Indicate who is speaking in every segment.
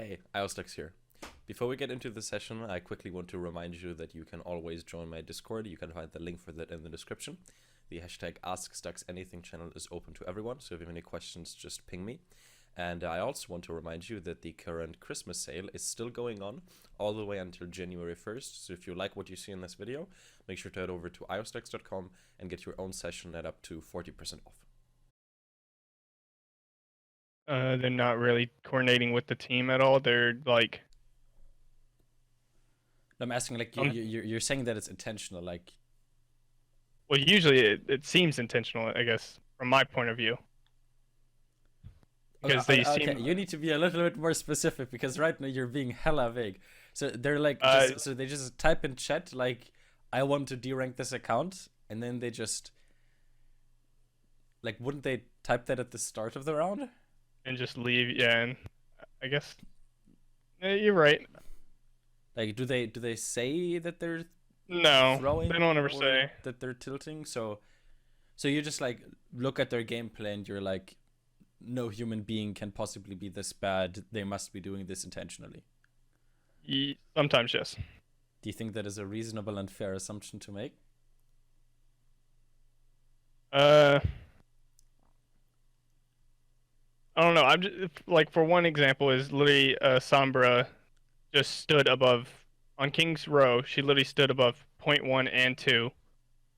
Speaker 1: Hey, ioStux here. Before we get into the session, I quickly want to remind you that you can always join my Discord. You can find the link for that in the description. The hashtag AskStuxAnything channel is open to everyone, so if you have any questions, just ping me. And I also want to remind you that the current Christmas sale is still going on all the way until January 1st. So if you like what you see in this video, make sure to head over to ioStux.com and get your own session at up to 40% off.
Speaker 2: They're not really coordinating with the team at all. They're like,
Speaker 1: I'm asking, like, you're saying that it's intentional, like...
Speaker 2: well, usually it seems intentional, I guess, from my point of view. Because they
Speaker 1: okay,
Speaker 2: seem...
Speaker 1: you need to be a little bit more specific, because right now you're being hella vague. So they're like, so they just type in chat, like, I want to derank this account, and then they just... Like, wouldn't they type that at the start of the round?
Speaker 2: And just leave, yeah, and I guess... you're right.
Speaker 1: Like, do they say that they're
Speaker 2: No,
Speaker 1: throwing?
Speaker 2: they don't ever say.
Speaker 1: That they're tilting, so you just, like, look at their gameplay and you're like, no human being can possibly be this bad, they must be doing this intentionally.
Speaker 2: Sometimes, yes.
Speaker 1: Do you think that is a reasonable and fair assumption to make?
Speaker 2: I don't know. I'm just like, for one example is literally Sombra just stood above on King's Row. She literally stood above point 1 and 2,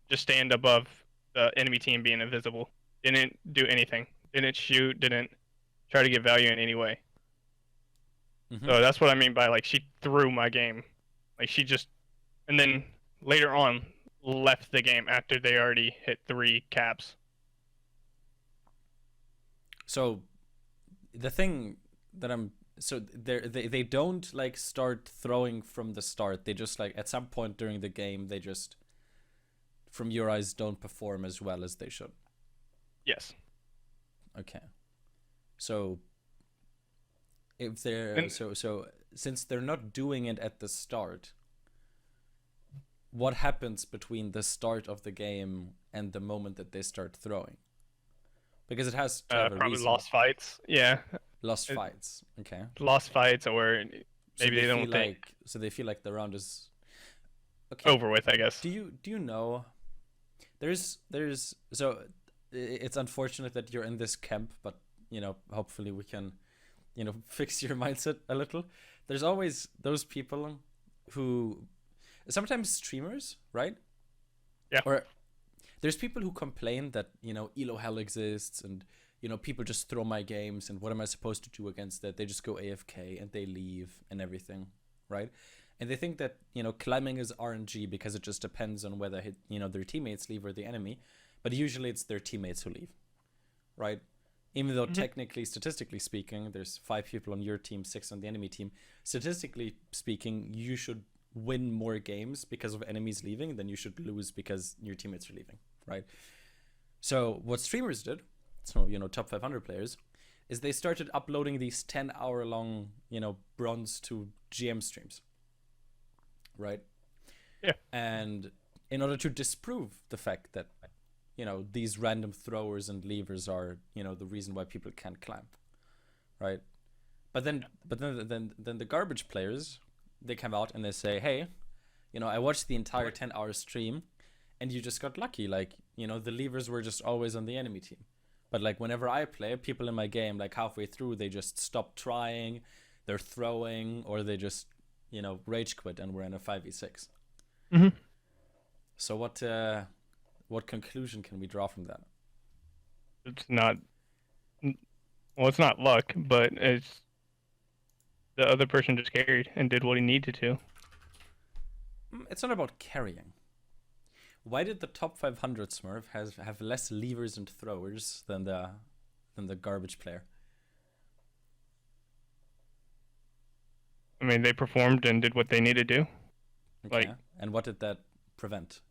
Speaker 2: just stand above the enemy team being invisible. Didn't do anything. Didn't shoot. Didn't try to get value in any way. So that's what I mean by, like, she threw my game. Like, she just, and then later on left the game after they already hit 3 caps.
Speaker 1: So the thing that they don't, like, start throwing from the start. They just, like, at some point during the game, they just, from your eyes, don't perform as well as they should.
Speaker 2: Yes.
Speaker 1: Okay. So if they're so since they're not doing it at the start, what happens between the start of the game and the moment that they start throwing? Because it has to have a
Speaker 2: probably
Speaker 1: reason.
Speaker 2: lost fights. Yeah.
Speaker 1: Lost fights. Okay.
Speaker 2: Lost fights, or maybe they don't think.
Speaker 1: So they feel like the round is
Speaker 2: over with, I guess.
Speaker 1: Do you know? There's so it's unfortunate that you're in this camp, but you know, hopefully we can, you know, fix your mindset a little. There's always those people who, sometimes streamers, right?
Speaker 2: Yeah.
Speaker 1: Or there's people who complain that, you know, elo hell exists and, you know, people just throw my games and what am I supposed to do against that? They just go AFK and they leave and everything, right? And they think that, you know, climbing is RNG because it just depends on whether, you know, their teammates leave or the enemy. But usually it's their teammates who leave, right? Even though technically, statistically speaking, there's 5 people on your team, 6 on the enemy team. Statistically speaking, you should win more games because of enemies leaving than you should lose because your teammates are leaving, right? So what streamers did, so, you know, top 500 players, is they started uploading these 10-hour-long, you know, bronze to GM streams, right?
Speaker 2: Yeah.
Speaker 1: And in order to disprove the fact that, you know, these random throwers and levers are, you know, the reason why people can't climb, right? But then the garbage players, they come out and they say, hey, you know, I watched the entire 10-hour stream and you just got lucky. Like, you know, the levers were just always on the enemy team. But, like, whenever I play, people in my game, like, halfway through, they just stop trying, they're throwing, or they just, you know, rage quit and we're in a 5v6. So what conclusion can we draw from that?
Speaker 2: It's not, well, it's not luck, but it's the other person just carried and did what he needed to.
Speaker 1: It's not about carrying. Why did the top 500 Smurf have less levers and throwers than the garbage player?
Speaker 2: I mean, they performed and did what they needed to do.
Speaker 1: Okay. Like, and what did that prevent?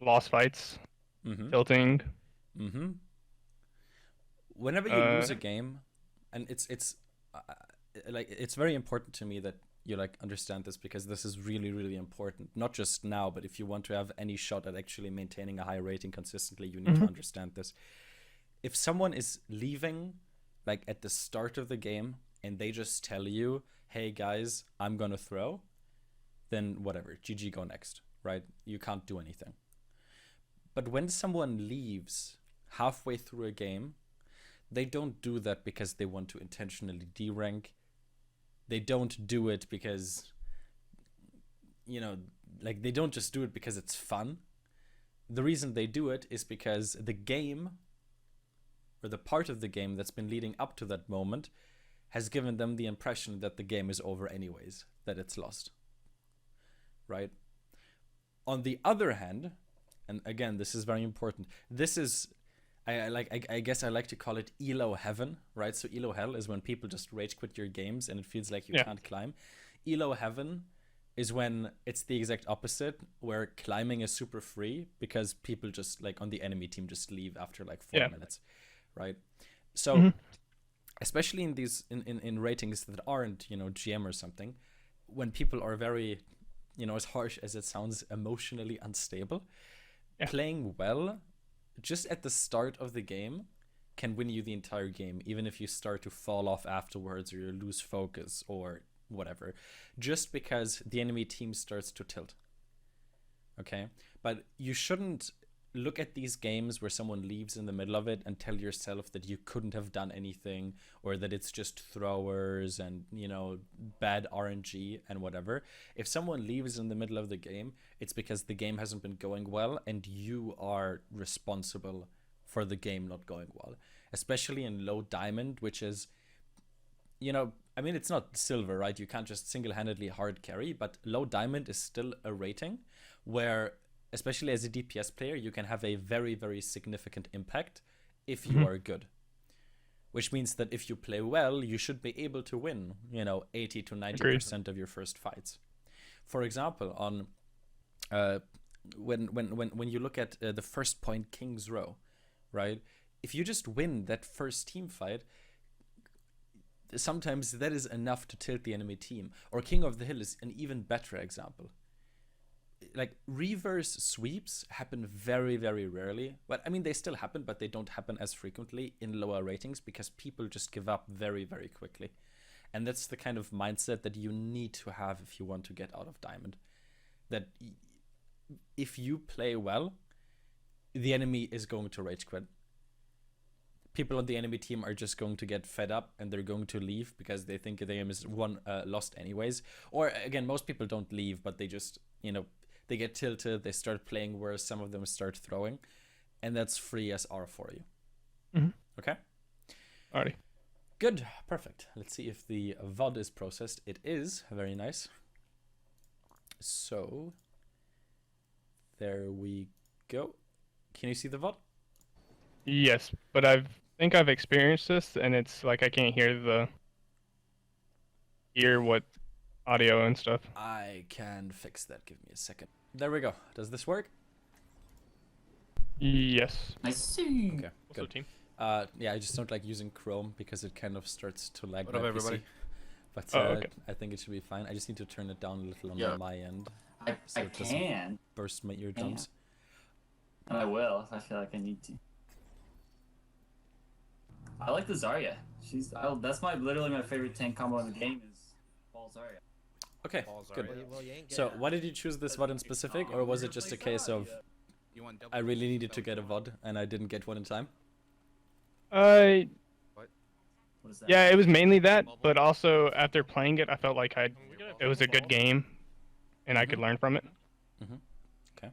Speaker 2: Lost fights, tilting.
Speaker 1: Whenever you lose a game, and it's like, it's very important to me that you, like, understand this, because this is really, really important, not just now, but if you want to have any shot at actually maintaining a high rating consistently, you need to understand this. If someone is leaving, like, at the start of the game and they just tell you, hey guys, I'm gonna throw, then whatever, GG, go next, right? You can't do anything. But when someone leaves halfway through a game, they don't do that because they want to intentionally derank. They don't do it because, like, they don't just do it because it's fun. The reason they do it is because the game, or the part of the game that's been leading up to that moment, has given them the impression that the game is over anyways, that it's lost. Right? On the other hand, and again, this is very important, this is, I guess I like to call it elo heaven, right? So elo hell is when people just rage quit your games and it feels like you can't climb. Elo heaven is when it's the exact opposite, where climbing is super free because people just, like, on the enemy team just leave after like 4 minutes, right? So especially in these in ratings that aren't, GM or something, when people are very, as harsh as it sounds, emotionally unstable, playing well just at the start of the game can win you the entire game, even if you start to fall off afterwards or you lose focus or whatever, just because the enemy team starts to tilt. Okay? But you shouldn't look at these games where someone leaves in the middle of it and tell yourself that you couldn't have done anything, or that it's just throwers and, bad RNG and whatever. If someone leaves in the middle of the game, it's because the game hasn't been going well and you are responsible for the game not going well. Especially in low diamond, which is, it's not silver, right? You can't just single-handedly hard carry, but low diamond is still a rating where, especially as a DPS player, you can have a very, very significant impact if you are good. Which means that if you play well, you should be able to win, 80 to 90% of your first fights. For example, on when you look at the first point King's Row, right? If you just win that first team fight, sometimes that is enough to tilt the enemy team. Or King of the Hill is an even better example. Like, reverse sweeps happen very, very rarely. But they still happen, but they don't happen as frequently in lower ratings because people just give up very, very quickly. And that's the kind of mindset that you need to have if you want to get out of diamond. That if you play well, the enemy is going to rage quit. People on the enemy team are just going to get fed up and they're going to leave because they think the game is lost anyways. Or again, most people don't leave, but they just, they get tilted, they start playing worse, some of them start throwing, and that's free SR for you. Okay?
Speaker 2: Alrighty.
Speaker 1: Good, perfect. Let's see if the VOD is processed. It is, very nice. So, there we go. Can you see the VOD?
Speaker 2: Yes, but I think I've experienced this, and it's like I can't hear what audio and stuff.
Speaker 1: I can fix that. Give me a second. There we go. Does this work?
Speaker 2: Yes.
Speaker 3: I see.
Speaker 1: Okay, good.
Speaker 2: Team.
Speaker 1: Yeah, I just don't like using Chrome because it kind of starts to lag.
Speaker 4: What up, everybody?
Speaker 1: But
Speaker 2: okay.
Speaker 1: I think it should be fine. I just need to turn it down a little on my end.
Speaker 3: So I can.
Speaker 1: Burst my eardrums.
Speaker 3: And I will if I feel like I need to. I like the Zarya. That's literally my favorite tank combo in the game is Ball Zarya.
Speaker 1: Okay, good. So why did you choose this VOD in specific, or was it just a case of I really needed to get a VOD and I didn't get one in time?
Speaker 3: What is that?
Speaker 2: Yeah, it was mainly that, but also after playing it, I felt like it was a good game, and I could learn from it.
Speaker 1: Okay.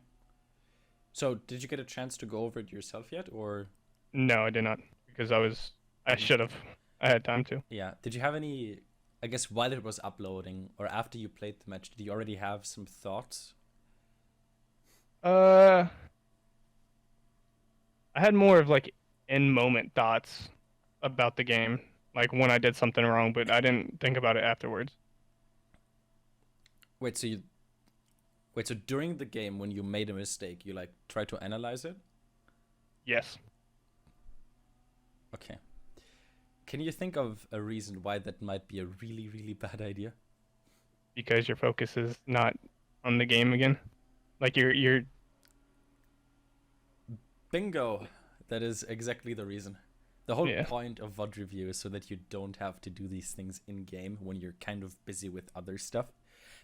Speaker 1: So did you get a chance to go over it yourself yet, or?
Speaker 2: No, I did not, because I should have. I had time to.
Speaker 1: Yeah. Did you have any, I guess, while it was uploading or after you played the match, did you already have some thoughts?
Speaker 2: I had more of like in-moment thoughts about the game, like when I did something wrong, but I didn't think about it afterwards.
Speaker 1: Wait, so during the game when you made a mistake, you like try to analyze it?
Speaker 2: Yes.
Speaker 1: Okay. Can you think of a reason why that might be a really, really bad idea?
Speaker 2: Because your focus is not on the game again. Like you're
Speaker 1: Bingo! That is exactly the reason. The whole
Speaker 2: Yeah.
Speaker 1: point of VOD review is so that you don't have to do these things in game when you're kind of busy with other stuff,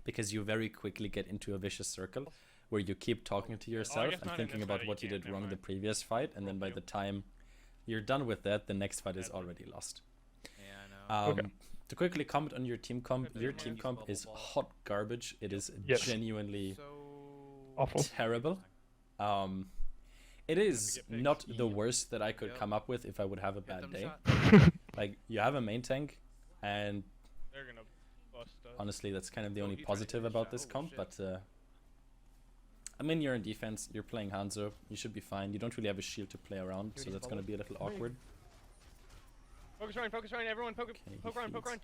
Speaker 1: because you very quickly get into a vicious circle where you keep talking to yourself
Speaker 2: guess
Speaker 1: and
Speaker 2: not in
Speaker 1: thinking
Speaker 2: this
Speaker 1: about
Speaker 2: fight,
Speaker 1: what you
Speaker 2: you
Speaker 1: did
Speaker 2: can't,
Speaker 1: wrong
Speaker 2: never
Speaker 1: the
Speaker 2: mind.
Speaker 1: previous fight, and then by
Speaker 2: Roleplay.
Speaker 1: the time you're done with that, the next fight is already lost.
Speaker 4: Yeah, I know.
Speaker 2: Okay.
Speaker 1: To quickly comment on your team comp,
Speaker 4: Good
Speaker 1: your
Speaker 4: idea.
Speaker 1: team
Speaker 4: Use
Speaker 1: comp
Speaker 4: bubble
Speaker 1: is
Speaker 4: ball.
Speaker 1: hot garbage. It is
Speaker 2: Yes.
Speaker 1: genuinely
Speaker 4: So
Speaker 2: Awful.
Speaker 1: terrible. It is
Speaker 2: get picked.
Speaker 1: not the worst that I could
Speaker 4: Yep.
Speaker 1: come up with if I would have a
Speaker 4: Hit
Speaker 1: bad
Speaker 4: them
Speaker 1: day.
Speaker 4: shot.
Speaker 1: Like, you have a main tank, and
Speaker 2: They're gonna bust us.
Speaker 1: honestly, that's kind of the
Speaker 4: Oh,
Speaker 1: only
Speaker 4: he's trying to
Speaker 1: positive
Speaker 4: hit his
Speaker 1: about
Speaker 4: shot.
Speaker 1: this
Speaker 4: Oh,
Speaker 1: comp,
Speaker 4: shit.
Speaker 1: but I mean, you're in defense, you're playing Hanzo, you should be fine. You don't really have a shield to play around, so that's gonna be a little awkward.
Speaker 2: Focus Ryan, everyone poke
Speaker 1: Okay, he
Speaker 2: poke Ryan.
Speaker 1: feeds.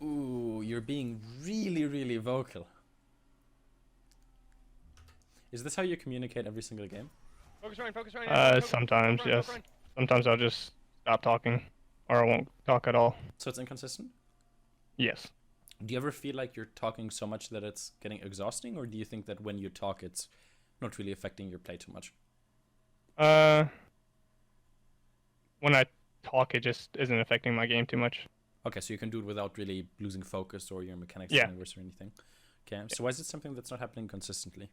Speaker 1: Ooh, you're being really, really vocal. Is this how you communicate every single game?
Speaker 2: Sometimes, yes. Sometimes I'll just stop talking, or I won't talk at all.
Speaker 1: So it's inconsistent?
Speaker 2: Yes.
Speaker 1: Do you ever feel like you're talking so much that it's getting exhausting, or do you think that when you talk, it's not really affecting your play too much?
Speaker 2: When I talk, it just isn't affecting my game too much.
Speaker 1: Okay, so you can do it without really losing focus or your mechanics
Speaker 2: Yeah.
Speaker 1: getting worse or anything. Okay, so why is it something that's not happening consistently?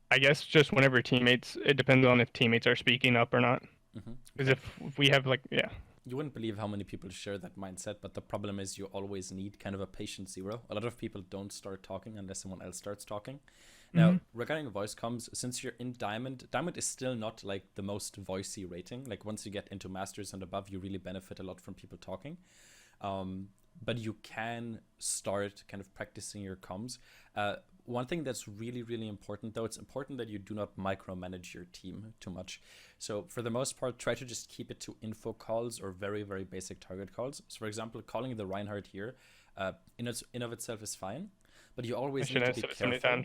Speaker 2: I guess just whenever teammates, it depends on if teammates are speaking up or not.
Speaker 1: Mm-hmm.
Speaker 2: Because if we have
Speaker 1: You wouldn't believe how many people share that mindset, but the problem is you always need kind of a patient zero. A lot of people don't start talking unless someone else starts talking. Now, regarding voice comms, since you're in Diamond, Diamond is still not like the most voicey rating. Like once you get into Masters and above, you really benefit a lot from people talking. But you can start kind of practicing your comms. One thing that's really, really important, though, it's important that you do not micromanage your team too much. So for the most part, try to just keep it to info calls or very, very basic target calls. So for example, calling the Reinhardt here in of itself is fine, but you always need to be careful.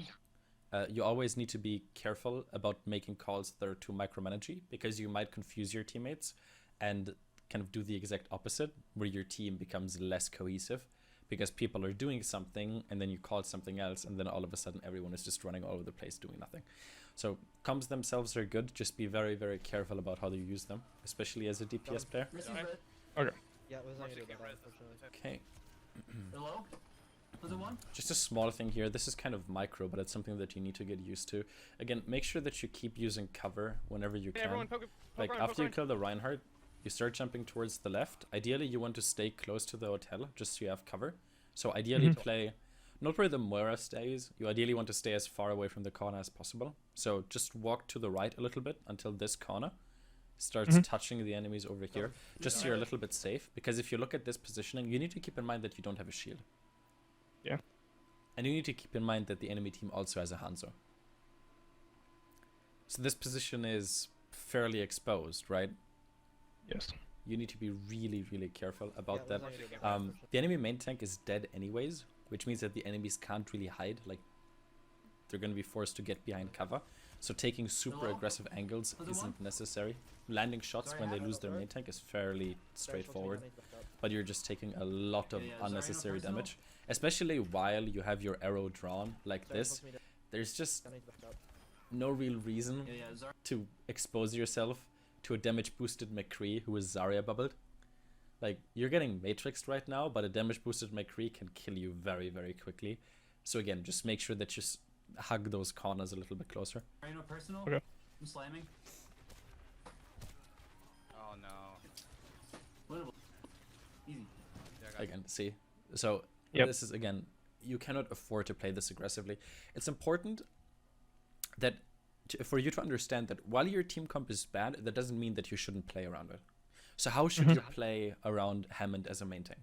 Speaker 1: You always need to be careful about making calls that are too micromanagey, because you might confuse your teammates and kind of do the exact opposite, where your team becomes less cohesive because people are doing something and then you call something else, and then all of a sudden everyone is just running all over the place doing nothing. So comms themselves are good, just be very, very careful about how you use them, especially as a DPS player.
Speaker 3: Mercy's red.
Speaker 5: Yeah, it was not gonna do that, unfortunately.
Speaker 1: Okay,
Speaker 3: Hello? Was it one?
Speaker 1: just a small thing here. This is kind of micro, but it's something that you need to get used to. Again, make sure that you keep using cover whenever you can. Like after you kill the Reinhardt, you start jumping towards the left. Ideally, you want to stay close to the hotel, just so you have cover. So ideally play, not where the Moira stays. You ideally want to stay as far away from the corner as possible. So just walk to the right a little bit until this corner starts touching the enemies over here, just so you're a little bit safe. Because if you look at this positioning, you need to keep in mind that you don't have a shield.
Speaker 2: Yeah.
Speaker 1: And you need to keep in mind that the enemy team also has a Hanzo. So this position is fairly exposed, right?
Speaker 2: Yes.
Speaker 1: You need to be really, really careful about
Speaker 5: Yeah,
Speaker 1: that.
Speaker 5: it was not gonna do that, unfortunately.
Speaker 1: The enemy main tank is dead anyways, which means that the enemies can't really hide. Like, they're going to be forced to get behind cover. So taking super
Speaker 3: Hello?
Speaker 1: aggressive angles
Speaker 3: Was it
Speaker 1: isn't
Speaker 3: one?
Speaker 1: necessary. Landing shots
Speaker 3: Sorry,
Speaker 1: when
Speaker 3: I
Speaker 1: they
Speaker 3: have
Speaker 1: lose their main tank is fairly straightforward, but you're just taking a lot of
Speaker 3: Yeah, sorry, no
Speaker 1: unnecessary
Speaker 3: personal.
Speaker 1: damage, especially while you have your arrow drawn like this. There's just no real reason
Speaker 3: Yeah, yeah, Zara.
Speaker 1: to expose yourself to a damage boosted McCree who is Zarya bubbled. Like, you're getting matrixed right now, but a damage boosted McCree can kill you very, very quickly. So again, just make sure that you hug those corners a little bit closer.
Speaker 3: Sorry, no personal.
Speaker 2: Okay.
Speaker 3: I'm slamming.
Speaker 4: Oh no.
Speaker 3: Winnable. Easy.
Speaker 4: Yeah, I got
Speaker 1: Again, see? So
Speaker 2: Yep.
Speaker 1: this is, again, you cannot afford to play this aggressively. It's important that for you to understand that while your team comp is bad, that doesn't mean that you shouldn't play around it. So how should you play around Hammond as a main tank?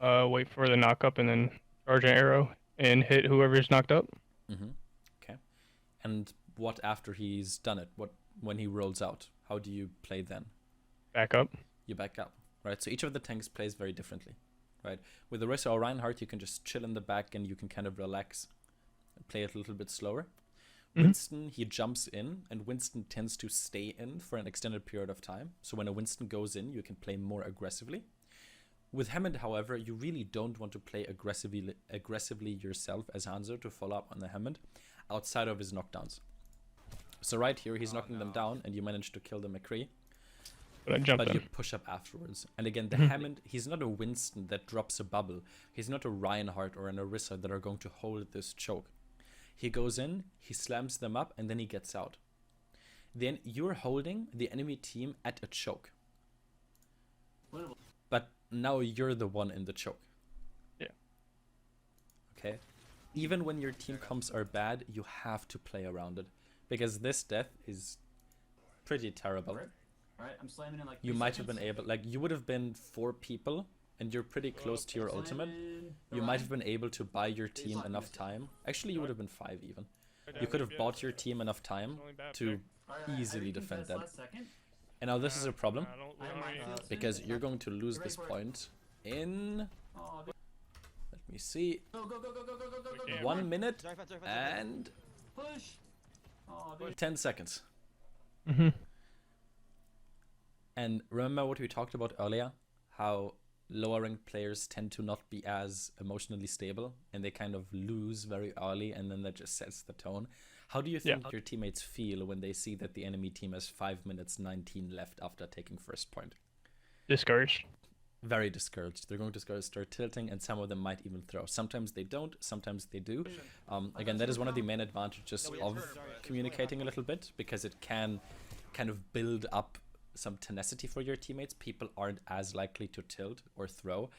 Speaker 2: Wait for the knock up and then charge an arrow and hit whoever's knocked up.
Speaker 1: Okay. And what after he's done it? What when he rolls out? How do you play then?
Speaker 2: Back up.
Speaker 1: You back up, right? So each of the tanks plays very differently, right? With the Orisa or Reinhardt, you can just chill in the back and you can kind of relax, play it a little bit slower. Winston, he jumps in, and Winston tends to stay in for an extended period of time. So when a Winston goes in, you can play more aggressively. With Hammond, however, you really don't want to play aggressively yourself as Hanzo to follow up on the Hammond outside of his knockdowns. So right here, he's knocking them down, and you manage to kill the McCree.
Speaker 2: But I jumped
Speaker 1: But you
Speaker 2: in.
Speaker 1: push up afterwards. And again, the Hammond, he's not a Winston that drops a bubble. He's not a Reinhardt or an Orisa that are going to hold this choke. He goes in, he slams them up, and then he gets out. Then you're holding the enemy team at a choke. But now you're the one in the choke.
Speaker 2: Yeah.
Speaker 1: Okay? Even when your team comps are bad, you have to play around it. Because this death is pretty terrible.
Speaker 3: Alright, I'm slamming in like
Speaker 1: You
Speaker 3: 3
Speaker 1: might have been
Speaker 3: seconds.
Speaker 1: able, like, you would have been 4 people, and you're pretty close to your ultimate.
Speaker 3: Slamming
Speaker 1: You
Speaker 3: the
Speaker 1: might
Speaker 3: line.
Speaker 1: have been able to buy your team
Speaker 3: Lock
Speaker 1: enough
Speaker 3: this.
Speaker 1: time. Actually, you would have been 5 even.
Speaker 2: I
Speaker 1: You could have
Speaker 2: yeah,
Speaker 1: bought your
Speaker 2: it's
Speaker 1: team enough time
Speaker 2: only bad
Speaker 1: to
Speaker 2: pick.
Speaker 3: Alright,
Speaker 1: easily
Speaker 3: I
Speaker 1: defend
Speaker 3: recontest
Speaker 1: that.
Speaker 3: last second.
Speaker 1: And now this is a problem,
Speaker 2: I don't
Speaker 3: I have
Speaker 2: really-
Speaker 3: my field spin.
Speaker 1: because
Speaker 3: It's
Speaker 1: you're
Speaker 3: not-
Speaker 1: going to lose
Speaker 3: Ready
Speaker 1: this
Speaker 3: for it.
Speaker 1: point in,
Speaker 3: Oh,
Speaker 1: let me see,
Speaker 3: go, go, go, go, go, go, go, go, go,
Speaker 2: can't.
Speaker 3: go.
Speaker 1: 1 minute
Speaker 5: Sorry, sorry,
Speaker 1: and
Speaker 3: Push. Oh, dude.
Speaker 1: 10 seconds.
Speaker 2: Mhm.
Speaker 1: And remember what we talked about earlier? How lower ranked players tend to not be as emotionally stable, and they kind of lose very early, and then that just sets the tone. How do you
Speaker 2: Yeah.
Speaker 1: think your teammates feel when they see that the enemy team has 5 minutes 19 left after taking first point?
Speaker 2: Discouraged.
Speaker 1: Very discouraged. They're going to start tilting, and some of them might even throw. Sometimes they don't, sometimes they do. Again, that is one of the main advantages of communicating a little bit, because it can kind of build up some tenacity for your teammates. People aren't as likely to tilt or throw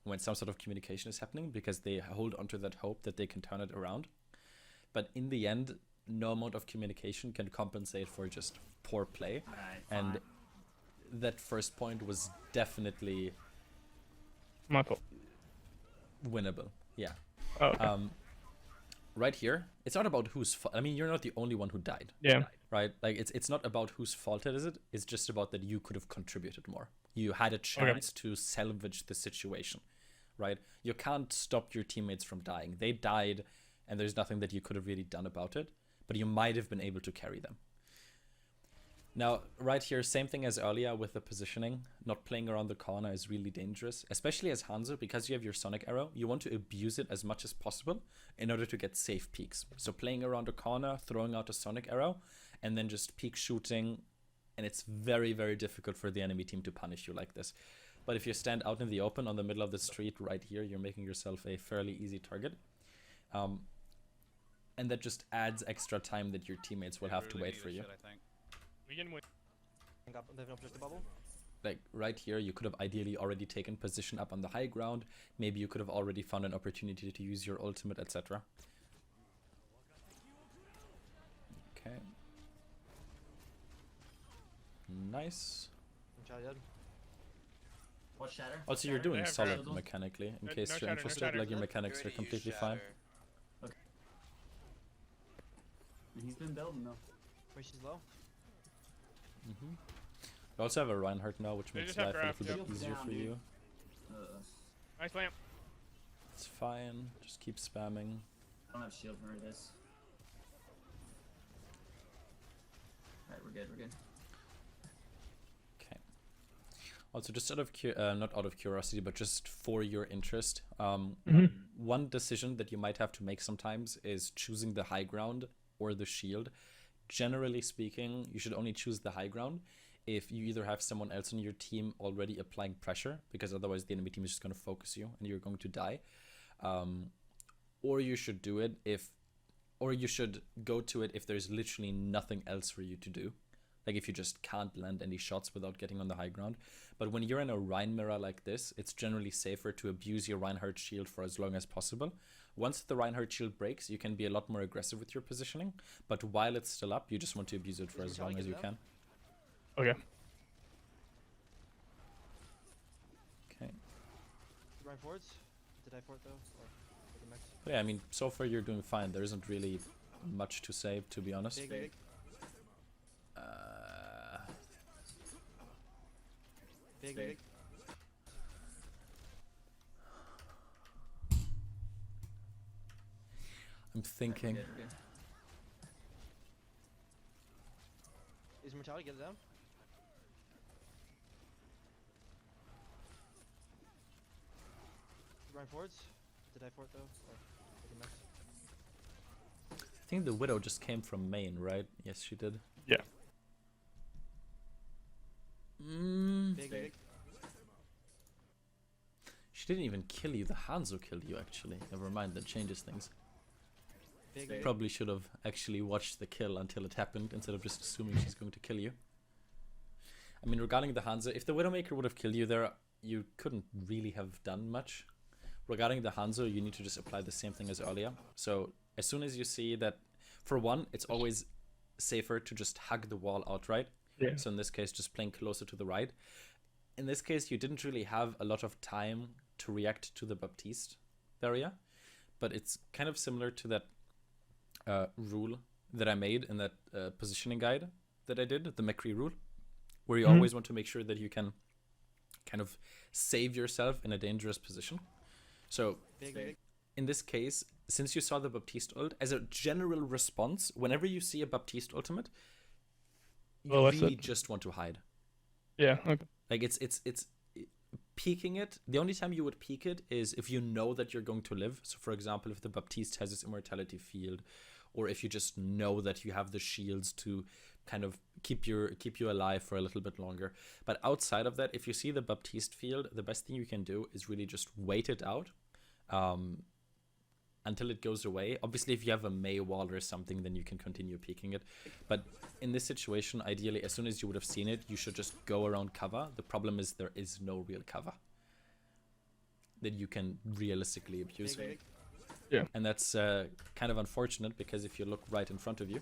Speaker 1: when some sort of communication is happening, because they hold onto that hope that they can turn it around. But in the end, no amount of communication can compensate for just poor play.
Speaker 3: Alright,
Speaker 1: And
Speaker 3: fine.
Speaker 1: that first point was definitely
Speaker 2: My fault.
Speaker 1: winnable. Yeah.
Speaker 2: Oh, okay.
Speaker 1: Right here, it's not about whose fault. I mean, you're not the only one who died,
Speaker 2: Yeah.
Speaker 1: right? Like, it's not about whose fault it is. It's just about that you could have contributed more. You had a chance to salvage the situation, right? You can't stop your teammates from dying. They died, and there's nothing that you could have really done about it, but you might have been able to carry them. Now, right here, same thing as earlier with the positioning. Not playing around the corner is really dangerous, especially as Hanzo, because you have your Sonic Arrow. You want to abuse it as much as possible in order to get safe peeks. So playing around the corner, throwing out a Sonic Arrow, and then just peek shooting, and it's very, very difficult for the enemy team to punish you like this. But if you stand out in the open on the middle of the street right here, you're making yourself a fairly easy target. And that just adds extra time that your teammates will have to wait for you.
Speaker 2: We can win.
Speaker 5: They've got push the bubble.
Speaker 1: Like right here, you could have ideally already taken position up on the high ground. Maybe you could have already found an opportunity to use your ultimate, etc. Okay. Nice.
Speaker 5: Try dead.
Speaker 3: What shatter?
Speaker 1: Also, you're
Speaker 2: Shatter?
Speaker 1: doing
Speaker 2: They have
Speaker 1: solid
Speaker 3: shadows.
Speaker 1: mechanically. In
Speaker 2: No-
Speaker 1: case
Speaker 2: no
Speaker 1: you're
Speaker 2: shatter, no
Speaker 1: interested,
Speaker 2: shatter.
Speaker 1: like your mechanics are completely fine.
Speaker 3: He's been building though.
Speaker 5: Push is low.
Speaker 1: Mm-hmm. You also have a Reinhardt now, which
Speaker 2: They
Speaker 1: makes
Speaker 2: just have
Speaker 1: life a
Speaker 2: draft,
Speaker 1: little bit
Speaker 3: yep.
Speaker 1: easier
Speaker 3: Down,
Speaker 1: for
Speaker 3: dude.
Speaker 1: you.
Speaker 2: Nice lamp.
Speaker 1: It's fine. Just keep spamming.
Speaker 3: I don't have shield for this. Alright, we're good, we're good.
Speaker 1: Okay. Also, just out of not out of curiosity, but just for your interest, one decision that you might have to make sometimes is choosing the high ground or the shield. Generally speaking, you should only choose the high ground if you either have someone else on your team already applying pressure, because otherwise the enemy team is just going to focus you and you're going to die. Or you should do it or you should go to it if there's literally nothing else for you to do. Like if you just can't land any shots without getting on the high ground. But when you're in a Rhine mirror like this, it's generally safer to abuse your Reinhardt shield for as long as possible. Once the Reinhardt shield breaks, you can be a lot more aggressive with your positioning. But while it's still up, you just want to abuse it for as long as you can.
Speaker 2: Okay.
Speaker 5: Run forwards. Did I fort though? Or take a mix?
Speaker 1: But yeah, I mean, so far you're doing fine. There isn't really much to say, to be honest.
Speaker 5: Big, big, big, big, big.
Speaker 1: I'm thinking.
Speaker 3: We're good, we're good.
Speaker 5: Is mortality get it down? Run forwards. Did I fort though? Or take a mix?
Speaker 1: think the Widow just came from main, right? Yes, she did.
Speaker 2: Yeah.
Speaker 5: Big.
Speaker 1: She didn't even kill you. The Hanzo killed you, actually. Never mind, that changes things.
Speaker 5: Big.
Speaker 1: Probably should have actually watched the kill until it happened, instead of just assuming she's going to kill you. I mean, regarding the Hanzo, if the Widowmaker would have killed you there, you couldn't really have done much. Regarding the Hanzo, you need to just apply the same thing as earlier. So as soon as you see that, for one, it's always safer to just hug the wall outright.
Speaker 2: Yeah.
Speaker 1: So in this case, just playing closer to the right. In this case, you didn't really have a lot of time to react to the Baptiste barrier, but it's kind of similar to that rule that I made in that positioning guide that I did, the McCree rule, where you always want to make sure that you can kind of save yourself in a dangerous position. So
Speaker 5: Big.
Speaker 1: in this case, since you saw the Baptiste ult, as a general response, whenever you see a Baptiste ultimate, you really just want to hide.
Speaker 2: Yeah. Okay.
Speaker 1: Like it's peeking it. The only time you would peek it is if you know that you're going to live. So for example, if the Baptiste has its immortality field, or if you just know that you have the shields to kind of keep you alive for a little bit longer. But outside of that, if you see the Baptiste field, the best thing you can do is really just wait it out until it goes away. Obviously, if you have a Mei wall or something, then you can continue peeking it. But in this situation, ideally, as soon as you would have seen it, you should just go around cover. The problem is there is no real cover that you can realistically abuse.
Speaker 5: Big.
Speaker 2: Yeah.
Speaker 1: And that's kind of unfortunate, because if you look right in front of you,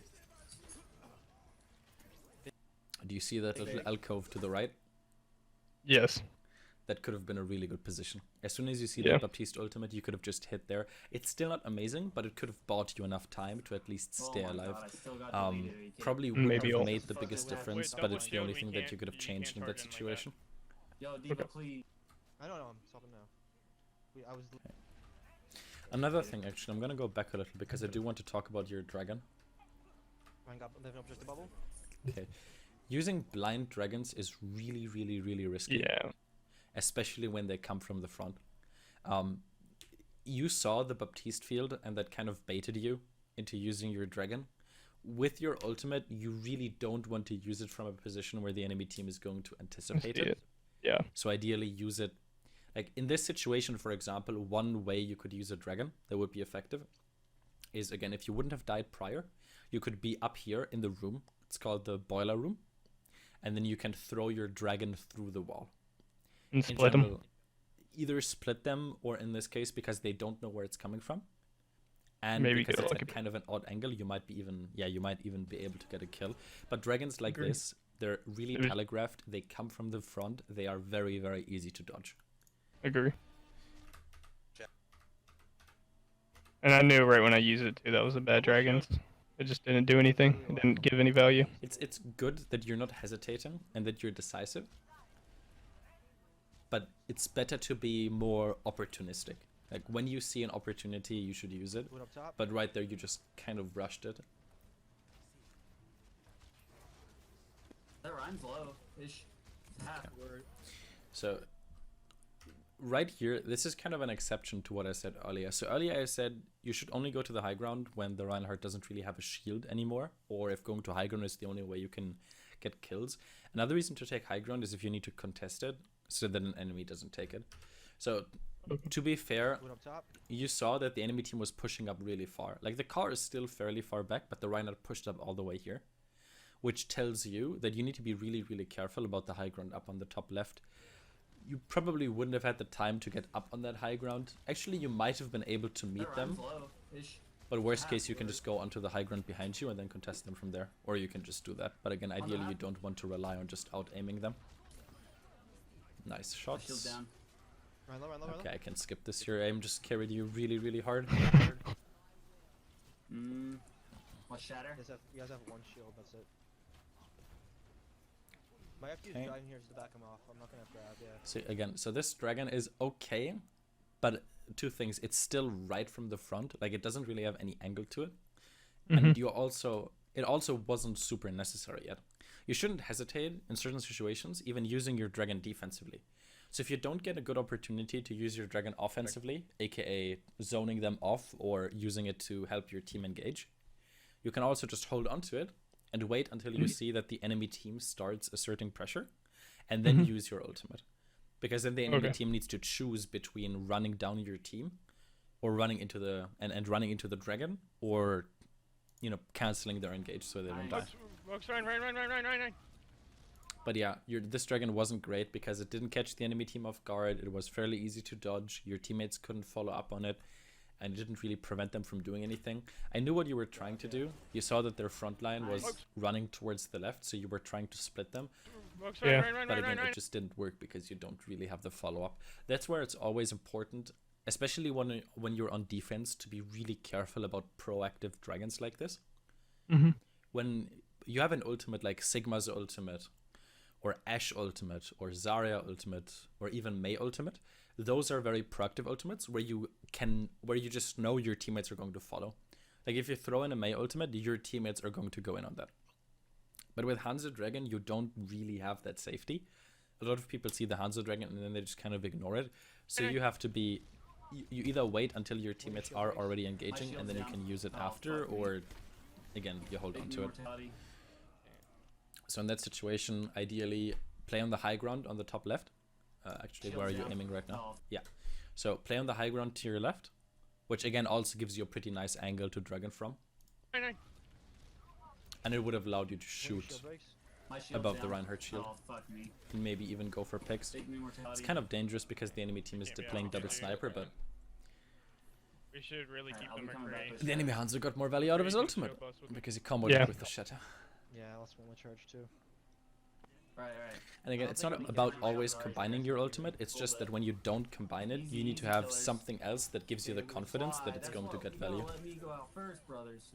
Speaker 1: do you see that little alcove to the right?
Speaker 2: Yes.
Speaker 1: That could have been a really good position. As soon as you see
Speaker 2: Yeah.
Speaker 1: the Baptiste ultimate, you could have just hit there. It's still not amazing, but it could have bought you enough time to at least stay
Speaker 3: Oh my
Speaker 1: alive.
Speaker 3: God, I still got deleted, are you kidding?
Speaker 1: Probably wouldn't
Speaker 2: Maybe
Speaker 1: have
Speaker 2: all.
Speaker 1: made the
Speaker 3: Fuck
Speaker 1: biggest
Speaker 3: is that?
Speaker 1: difference,
Speaker 4: Wait,
Speaker 1: but
Speaker 4: double
Speaker 1: it's the
Speaker 4: shield,
Speaker 1: only
Speaker 4: we
Speaker 1: thing that
Speaker 4: can't-
Speaker 1: you could have
Speaker 4: you
Speaker 1: changed in
Speaker 4: can't
Speaker 1: that
Speaker 4: target him like that.
Speaker 1: situation.
Speaker 3: Yo, Diva, please.
Speaker 5: I don't know. I'm stopping now. I was.
Speaker 1: Another thing, actually, I'm gonna go back a little because I do want to talk about your dragon.
Speaker 5: Mine got living up just a bubble.
Speaker 1: Okay. Using blind dragons is really, really, really risky.
Speaker 2: Yeah.
Speaker 1: Especially when they come from the front. You saw the Baptiste field, and that kind of baited you into using your dragon. With your ultimate, you really don't want to use it from a position where the enemy team is going to anticipate it.
Speaker 2: Yeah.
Speaker 1: So ideally use it, like in this situation, for example, one way you could use a dragon that would be effective is, again, if you wouldn't have died prior, you could be up here in the room. It's called the boiler room. And then you can throw your dragon through the wall.
Speaker 2: And
Speaker 1: In
Speaker 2: split them.
Speaker 1: general, either split them, or in this case, because they don't know where it's coming from, and
Speaker 2: Maybe
Speaker 1: because
Speaker 2: get a
Speaker 1: it's
Speaker 2: lucky
Speaker 1: at kind of an odd angle, you might be even be able to get a kill. But dragons like
Speaker 2: Agree.
Speaker 1: this, they're really
Speaker 2: Maybe-
Speaker 1: telegraphed. They come from the front. They are very, very easy to dodge.
Speaker 2: Agree. And I knew right when I used it too that was a bad dragon. It just didn't do anything. It didn't give any value.
Speaker 1: It's good that you're not hesitating and that you're decisive. But it's better to be more opportunistic. Like when you see an opportunity, you should use it.
Speaker 5: Wood up top.
Speaker 1: But right there, you just kind of rushed it.
Speaker 3: That rhymes low. Ish. Half word.
Speaker 1: So right here, this is kind of an exception to what I said earlier. So earlier I said you should only go to the high ground when the Reinhardt doesn't really have a shield anymore, or if going to high ground is the only way you can get kills. Another reason to take high ground is if you need to contest it, so that an enemy doesn't take it. So to be fair,
Speaker 5: Wood up top.
Speaker 1: you saw that the enemy team was pushing up really far. Like the car is still fairly far back, but the Reinhardt pushed up all the way here, which tells you that you need to be really, really careful about the high ground up on the top left. You probably wouldn't have had the time to get up on that high ground. Actually, you might have been able to meet
Speaker 3: That
Speaker 1: them,
Speaker 3: rhymes low. Ish.
Speaker 1: but worst case, you can just go onto the high ground behind you and then contest them from there. Or you can just do that. But again, ideally, you don't want to rely on just out-aiming them. Nice
Speaker 3: Shield
Speaker 1: shots.
Speaker 3: down.
Speaker 5: Run low.
Speaker 1: Okay, I can skip this. Your aim just carried you really, really hard.
Speaker 3: What shatter?
Speaker 5: You guys have one shield. That's it. Might have to use
Speaker 1: Okay.
Speaker 5: dragon here just to back him off. I'm not gonna grab. Yeah.
Speaker 1: So again, so this dragon is okay, but two things. It's still right from the front. Like it doesn't really have any angle to it. And it also wasn't super necessary yet. You shouldn't hesitate in certain situations, even using your dragon defensively. So if you don't get a good opportunity to use your dragon offensively, aka zoning them off or using it to help your team engage, you can also just hold on to it and wait until you see that the enemy team starts asserting pressure, and then use your ultimate. Because then the enemy team needs to choose between running down your team, or running into the and running into the dragon, or canceling their engage so they don't die.
Speaker 2: Run.
Speaker 1: But yeah, this dragon wasn't great because it didn't catch the enemy team off guard. It was fairly easy to dodge. Your teammates couldn't follow up on it, and it didn't really prevent them from doing anything. I knew what you were trying to do. You saw that their front line was running towards the left, so you were trying to split them.
Speaker 2: Yeah.
Speaker 1: But again, it just didn't work because you don't really have the follow-up. That's where it's always important, especially when you're on defense, to be really careful about proactive dragons like this. When you have an ultimate like Sigma's ultimate, or Ashe ultimate, or Zarya ultimate, or even Mei ultimate, those are very proactive ultimates where you just know your teammates are going to follow. Like if you throw in a Mei ultimate, your teammates are going to go in on that. But with Hanzo Dragon, you don't really have that safety. A lot of people see the Hanzo Dragon and then they just kind of ignore it. So you have to be, you either wait until your teammates are already engaging and then you can use it after, or again, you hold on to it. So in that situation, ideally play on the high ground on the top left. Actually, where are you aiming right now? Yeah. So play on the high ground to your left, which again also gives you a pretty nice angle to dragon from. And it would have allowed you to shoot above the Reinhardt shield. And maybe even go for picks. It's kind of dangerous because the enemy team is playing double sniper, but
Speaker 2: we should really keep them at
Speaker 1: the enemy Hanzo got more value out of his ultimate because he comboed it with the shatter.
Speaker 5: Yeah, I lost one charge too.
Speaker 3: Right.
Speaker 1: And again, it's not about always combining your ultimate, it's just that when you don't combine it, you need to have something else that gives you the confidence that it's going to get value.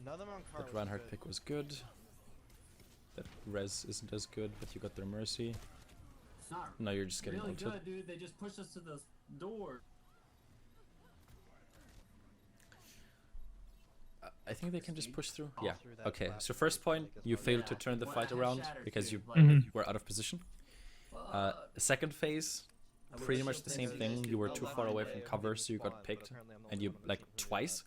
Speaker 1: That Reinhardt pick was good. That res isn't as good, but you got their mercy. Now you're just getting
Speaker 3: really
Speaker 1: ulted.
Speaker 3: good, dude. They just pushed us to the door.
Speaker 1: I think they can just push through. Yeah. Okay. So first point, you failed to turn the fight around because you were out of position. Second phase, pretty much the same thing. You were too far away from cover, so you got picked, and you like twice,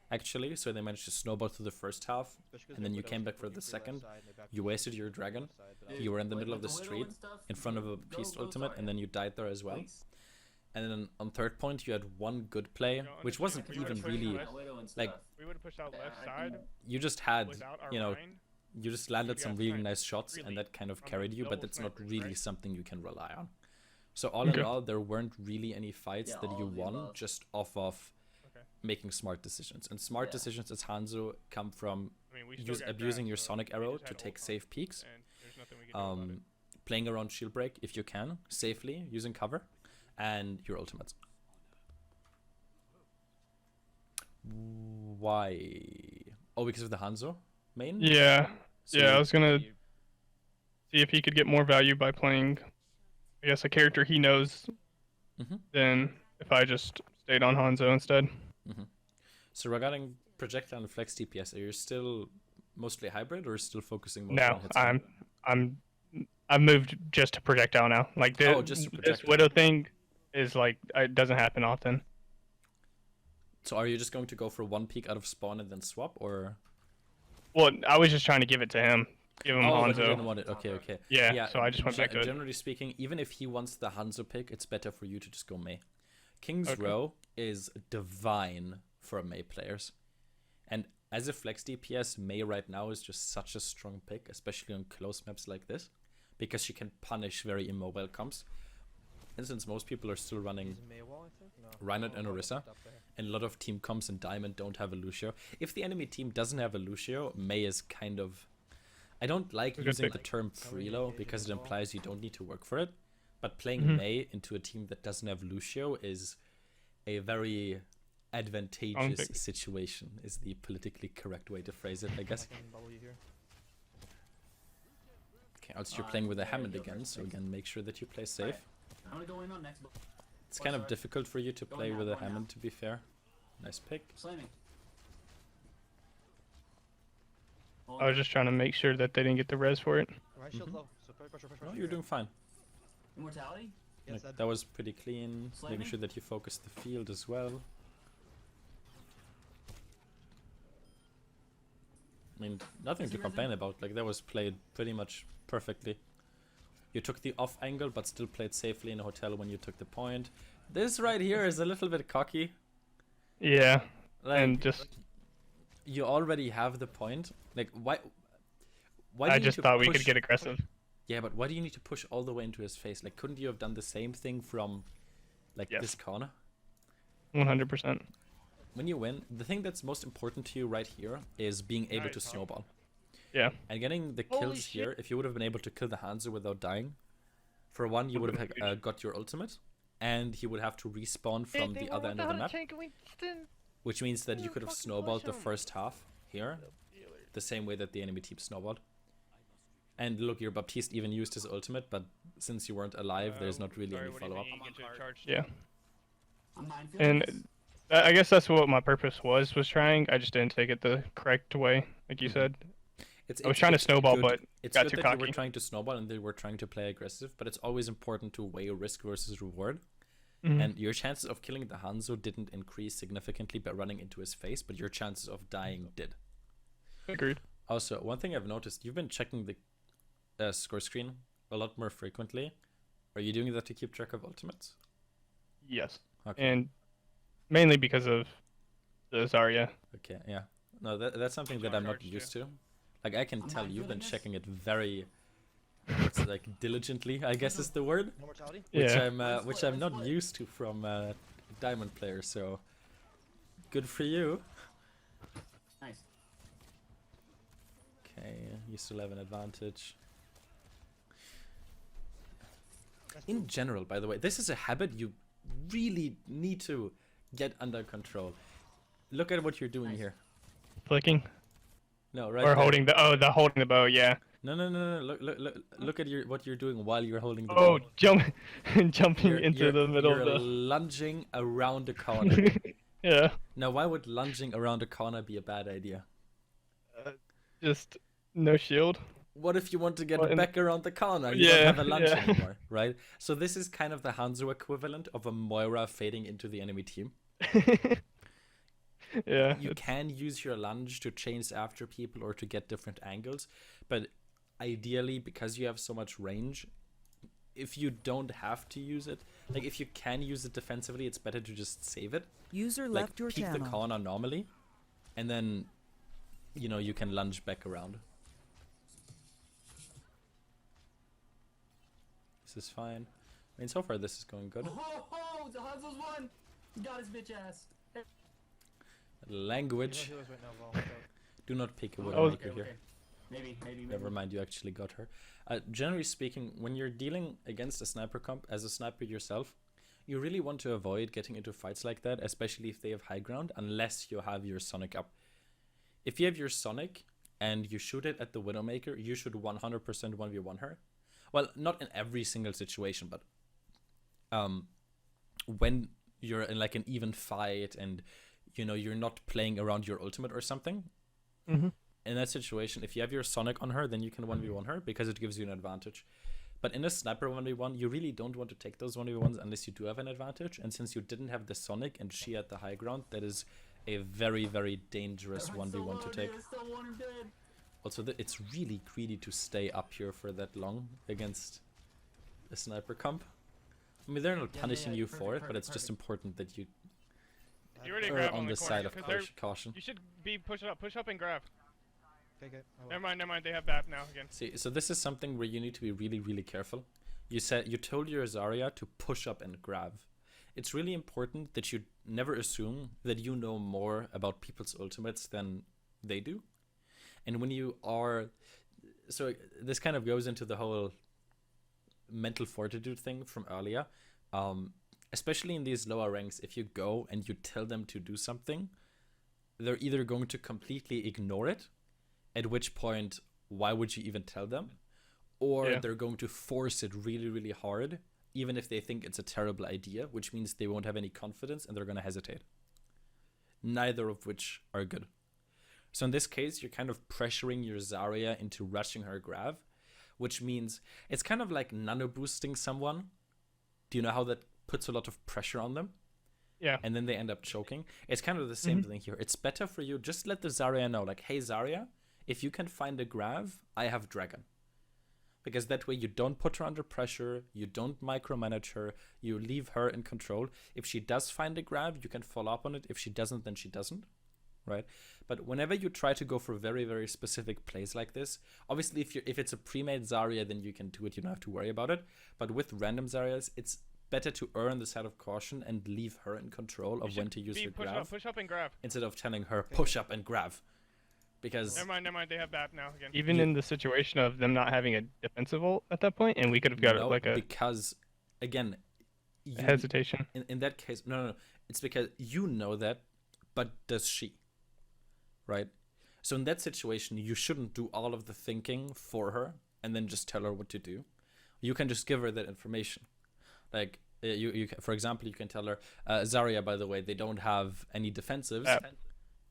Speaker 1: actually. So they managed to snowball through the first half, and then you came back for the second. You wasted your dragon. You were in the middle of the street, in front of a priest ultimate, and then you died there as well. And then on third point, you had one good play, which wasn't even really like.
Speaker 2: We would have pushed out left side.
Speaker 1: You just had, you just landed some really nice shots, and that kind of carried you. But that's not really something you can rely on. So all in all, there weren't really any fights that you won just off of making smart decisions. And smart decisions as Hanzo come from abusing your sonic arrow to take safe peeks, playing around shield break if you can safely using cover, and your ultimates. Why? Oh, because of the Hanzo main?
Speaker 2: Yeah.
Speaker 1: So
Speaker 2: I was gonna see if he could get more value by playing, I guess, a character he knows than if I just stayed on Hanzo instead.
Speaker 1: So regarding projectile and flex DPS, are you still mostly hybrid or still focusing more on hits?
Speaker 2: I've moved just to projectile now. Like this Widow thing is like, it doesn't happen often.
Speaker 1: So are you just going to go for one peek out of spawn and then swap, or?
Speaker 2: Well, I was just trying to give it to him. Give him Hanzo.
Speaker 1: But you didn't want it. Okay.
Speaker 2: Yeah, so I just went back to it.
Speaker 1: Generally speaking, even if he wants the Hanzo pick, it's better for you to just go Mei. King's Row is divine for Mei players. And as a flex DPS, Mei right now is just such a strong pick, especially on close maps like this, because she can punish very immobile comps. And since most people are still running Reinhardt and Orisa, and a lot of team comps in Diamond don't have a Lucio. If the enemy team doesn't have a Lucio, Mei is kind of... I don't like using the term preload because it implies you don't need to work for it. But playing Mei into a team that doesn't have Lucio is a very advantageous situation, is the politically correct way to phrase it, I guess. Okay, also you're playing with a Hammond again, so again, make sure that you play safe.
Speaker 3: I'm gonna go in on next.
Speaker 1: It's kind of difficult for you to play with a Hammond, to be fair. Nice pick.
Speaker 3: Slamming.
Speaker 2: I was just trying to make sure that they didn't get the res for it.
Speaker 1: No, you're doing fine.
Speaker 3: Immortality?
Speaker 1: Like, that was pretty clean. Making sure that you focus the field as well. I mean, nothing to complain about. Like, that was played pretty much perfectly. You took the off angle, but still played safely in a hotel when you took the point. This right here is a little bit cocky.
Speaker 2: Yeah,
Speaker 1: Like,
Speaker 2: and just
Speaker 1: you already have the point. Like, why do
Speaker 2: I
Speaker 1: you need
Speaker 2: just
Speaker 1: to
Speaker 2: thought we
Speaker 1: push-
Speaker 2: could get aggressive.
Speaker 1: Yeah, but why do you need to push all the way into his face? Like, couldn't you have done the same thing from, like,
Speaker 2: Yes.
Speaker 1: this corner?
Speaker 2: 100%.
Speaker 1: When you win, the thing that's most important to you right here is being able to
Speaker 2: Nice, huh?
Speaker 1: snowball.
Speaker 2: Yeah.
Speaker 1: And getting the
Speaker 5: Holy
Speaker 1: kills
Speaker 5: shit.
Speaker 1: here, if you would have been able to kill the Hanzo without dying, for one, you would have got your ultimate, and he would have to respawn from the other end of the map, which means that you could have snowballed the first half here, the same way that the enemy team snowballed. And look, your Baptiste even used his ultimate, but since you weren't alive, there's not really any follow-up.
Speaker 2: Yeah.
Speaker 3: I'm minefield.
Speaker 2: And I guess that's what my purpose was trying. I just didn't take it the correct way, like you said. I was trying to snowball,
Speaker 1: good-
Speaker 2: but
Speaker 1: it's
Speaker 2: got
Speaker 1: good
Speaker 2: too
Speaker 1: that you
Speaker 2: cocky.
Speaker 1: were trying to snowball and they were trying to play aggressive, but it's always important to weigh risk versus reward.
Speaker 2: Mhm.
Speaker 1: And your chances of killing the Hanzo didn't increase significantly by running into his face, but your chances of dying did.
Speaker 2: Agreed.
Speaker 1: Also, one thing I've noticed, you've been checking the score screen a lot more frequently. Are you doing that to keep track of ultimates?
Speaker 2: Yes.
Speaker 1: Okay.
Speaker 2: And mainly because of the Zarya.
Speaker 1: Okay, yeah. No, that's something that I'm not
Speaker 4: charged,
Speaker 1: used to. Like, I can
Speaker 3: I'm
Speaker 1: tell
Speaker 3: not
Speaker 1: you've been
Speaker 3: doing this.
Speaker 1: checking it very, it's like diligently, I guess is the word.
Speaker 5: No mortality?
Speaker 1: Which
Speaker 2: Yeah.
Speaker 1: I'm
Speaker 3: Let's
Speaker 1: which
Speaker 3: play,
Speaker 1: I'm
Speaker 3: let's
Speaker 1: not
Speaker 3: play.
Speaker 1: used to from Diamond players. So good for you.
Speaker 3: Nice.
Speaker 1: Okay, you still have an advantage. In general, by the way, this is a habit you really need to get under control. Look at what you're doing
Speaker 3: Nice.
Speaker 1: here.
Speaker 2: Flicking.
Speaker 1: No, right.
Speaker 2: Or
Speaker 1: there.
Speaker 2: holding the holding the bow, yeah.
Speaker 1: No. Look at what you're doing while you're holding the
Speaker 2: Oh,
Speaker 1: bow.
Speaker 2: jumping
Speaker 1: You're-
Speaker 2: into
Speaker 1: you're-
Speaker 2: the middle
Speaker 1: you're
Speaker 2: of the
Speaker 1: lunging around the corner.
Speaker 2: Yeah.
Speaker 1: Now, why would lunging around a corner be a bad idea?
Speaker 2: Just no shield.
Speaker 1: What if you want to get
Speaker 2: Well, and-
Speaker 1: back around the corner? You don't
Speaker 2: Yeah,
Speaker 1: have a lunge
Speaker 2: yeah.
Speaker 1: anymore, right? So this is kind of the Hanzo equivalent of a Moira fading into the enemy team.
Speaker 2: Yeah.
Speaker 1: You
Speaker 2: it's-
Speaker 1: can use your lunge to chase after people or to get different angles, but ideally, because you have so much range, if you don't have to use it, like if you can use it defensively, it's better to just save it.
Speaker 6: User
Speaker 1: Like
Speaker 6: left your
Speaker 1: peek the
Speaker 6: channel.
Speaker 1: corner normally, and then, you know, you can lunge back around. This is fine. I mean, so far this is going good.
Speaker 3: Oh, the Hanzo's won! He got his bitch ass.
Speaker 1: Language.
Speaker 5: Healers right now, well, so-
Speaker 1: Do not pick a
Speaker 2: Oh,
Speaker 1: Widowmaker here.
Speaker 3: Maybe.
Speaker 1: Never mind, you actually got her. Generally speaking, when you're dealing against a sniper comp as a sniper yourself, you really want to avoid getting into fights like that, especially if they have high ground, unless you have your Sonic up. If you have your Sonic and you shoot it at the Widowmaker, you should 100% 1v1 her. Well, not in every single situation, but when you're in like an even fight and you know you're not playing around your ultimate or something,
Speaker 2: Mhm.
Speaker 1: in that situation, if you have your Sonic on her, then you can 1v1 her because it gives you an advantage. But in a sniper 1v1, you really don't want to take those 1v1s unless you do have an advantage. And since you didn't have the Sonic and she had the high ground, that is a very, very dangerous 1v1 to take. Also, it's really greedy to stay up here for that long against a sniper comp. I mean, they're not
Speaker 3: Yeah,
Speaker 1: punishing
Speaker 3: yeah,
Speaker 1: you
Speaker 3: perfect,
Speaker 1: for it, but
Speaker 3: perfect,
Speaker 1: it's just important that you
Speaker 2: You already
Speaker 1: are
Speaker 2: grab
Speaker 1: on
Speaker 2: the
Speaker 1: the
Speaker 2: corner,
Speaker 1: side of
Speaker 2: 'cause they're-
Speaker 1: caution.
Speaker 2: You should be push up and grab.
Speaker 5: Okay, I will.
Speaker 2: Never mind. They have that now again.
Speaker 1: See, so this is something where you need to be really, really careful. You told your Zarya to push up and grab. It's really important that you never assume that you know more about people's ultimates than they do. And when you are, so this kind of goes into the whole mental fortitude thing from earlier. Especially in these lower ranks, if you go and you tell them to do something, they're either going to completely ignore it, at which point, why would you even tell them? Or
Speaker 2: Yeah.
Speaker 1: they're going to force it really, really hard, even if they think it's a terrible idea, which means they won't have any confidence and they're going to hesitate. Neither of which are good. So in this case, you're kind of pressuring your Zarya into rushing her grab, which means it's kind of like nano boosting someone. Do you know how that puts a lot of pressure on them?
Speaker 2: Yeah.
Speaker 1: And then they end up choking. It's kind of the same thing here. It's better for you, just let the Zarya know, like, hey Zarya, if you can find a grav, I have dragon. Because that way you don't put her under pressure, you don't micromanage her, you leave her in control. If she does find a grab, you can follow up on it. If she doesn't, then she doesn't, right? But whenever you try to go for very, very specific plays like this, obviously if it's a pre-made Zarya, then you can do it, you don't have to worry about it. But with random Zaryas, it's better to err on the side of caution and leave her in control of when to use her grab.
Speaker 2: Push up and grab.
Speaker 1: Instead of telling her, push up and grab. Because
Speaker 2: Never mind, they have that now again. Even in the situation of them not having a defensive ult at that point, and we could have got
Speaker 1: no,
Speaker 2: like a
Speaker 1: because again,
Speaker 2: hesitation.
Speaker 1: In that case, no. It's because you know that, but does she? Right? So in that situation, you shouldn't do all of the thinking for her and then just tell her what to do. You can just give her that information. Like, for example, you can tell her, Zarya, by the way, they don't have any defensives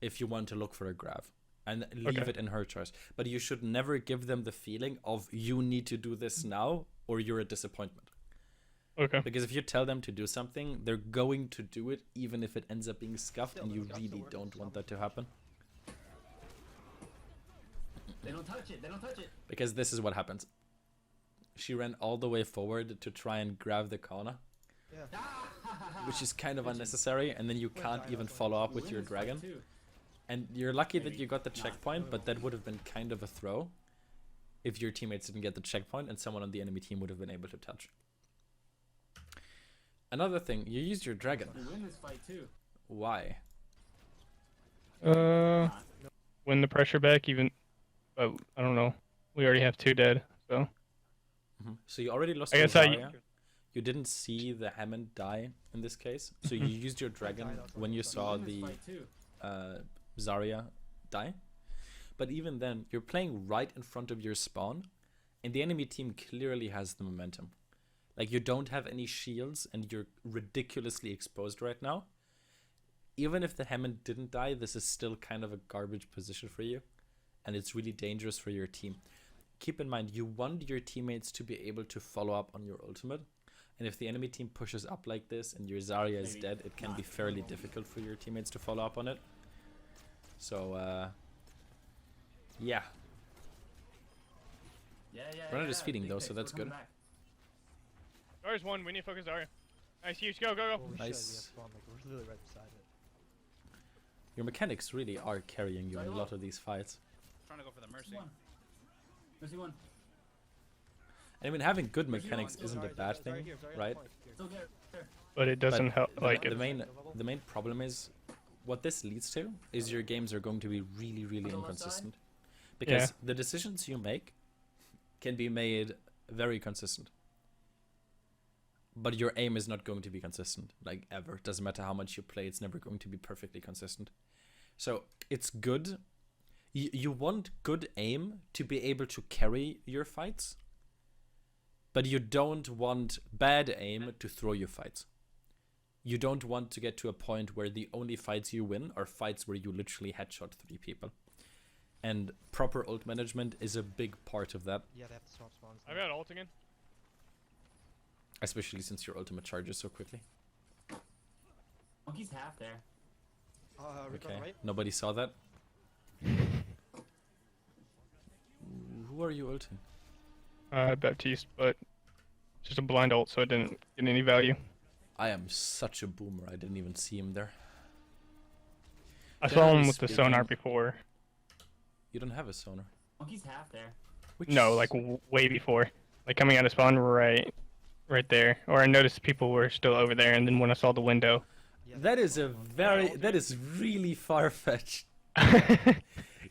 Speaker 1: if you want to look for a grab. And leave it in her choice. But you should never give them the feeling of you need to do this now or you're a disappointment.
Speaker 2: Okay.
Speaker 1: Because if you tell them to do something, they're going to do it even if it ends up being scuffed, and you really don't want that to happen.
Speaker 3: They don't touch it. They don't touch it.
Speaker 1: Because this is what happens. She ran all the way forward to try and grab the corner.
Speaker 5: Yeah.
Speaker 1: Which is kind of unnecessary, and then you can't even follow up with your dragon. And you're lucky that you got the checkpoint, but that would have been kind of a throw if your teammates didn't get the checkpoint and someone on the enemy team would have been able to touch. Another thing, you used your dragon.
Speaker 3: We win this fight too.
Speaker 1: Why?
Speaker 2: Win the pressure back even, but I don't know. We already have 2 dead, so.
Speaker 1: So you already lost
Speaker 2: I
Speaker 1: your
Speaker 2: guess
Speaker 1: Zarya. You didn't see the Hammond die in this case, so you used your dragon when you saw the Zarya die. But even then, you're playing right in front of your spawn, and the enemy team clearly has the momentum. Like, you don't have any shields, and you're ridiculously exposed right now. Even if the Hammond didn't die, this is still kind of a garbage position for you, and it's really dangerous for your team. Keep in mind, you want your teammates to be able to follow up on your ultimate, and if the enemy team pushes up like this and your Zarya is dead, it can be fairly difficult for your teammates to follow up on it. So, yeah. Renard is feeding though, so that's good.
Speaker 2: Zarya's 1, we need to focus Zarya. Nice, huge, go.
Speaker 1: Nice.
Speaker 5: We're literally right beside it.
Speaker 1: Your mechanics really are carrying you in a lot of these fights.
Speaker 4: Trying to go for the Mercy.
Speaker 3: Mercy 1.
Speaker 1: I mean, having good mechanics isn't a bad thing, right?
Speaker 2: But it doesn't help. Like
Speaker 1: the main problem is what this leads to is your games are going to be really, really inconsistent, because the decisions you make can be made very consistent, but your aim is not going to be consistent, like ever. Doesn't matter how much you play, it's never going to be perfectly consistent. So it's good. You want good aim to be able to carry your fights, but you don't want bad aim to throw your fights. You don't want to get to a point where the only fights you win are fights where you literally headshot 3 people. And proper ult management is a big part of that.
Speaker 5: Yeah, they have to swap spawns.
Speaker 2: I got ult again.
Speaker 1: Especially since your ultimate charges so quickly.
Speaker 3: Monkey's half there.
Speaker 1: Okay, nobody saw that. Who are you ulting?
Speaker 2: Baptiste, but just a blind ult, so it didn't get any value.
Speaker 1: I am such a boomer, I didn't even see him there.
Speaker 2: I saw him with the sonar before.
Speaker 1: You don't have a sonar.
Speaker 3: Monkey's half there.
Speaker 2: No, like way before. Like coming out of spawn right there. Or I noticed people were still over there, and then when I saw the window.
Speaker 1: That is that is really far-fetched.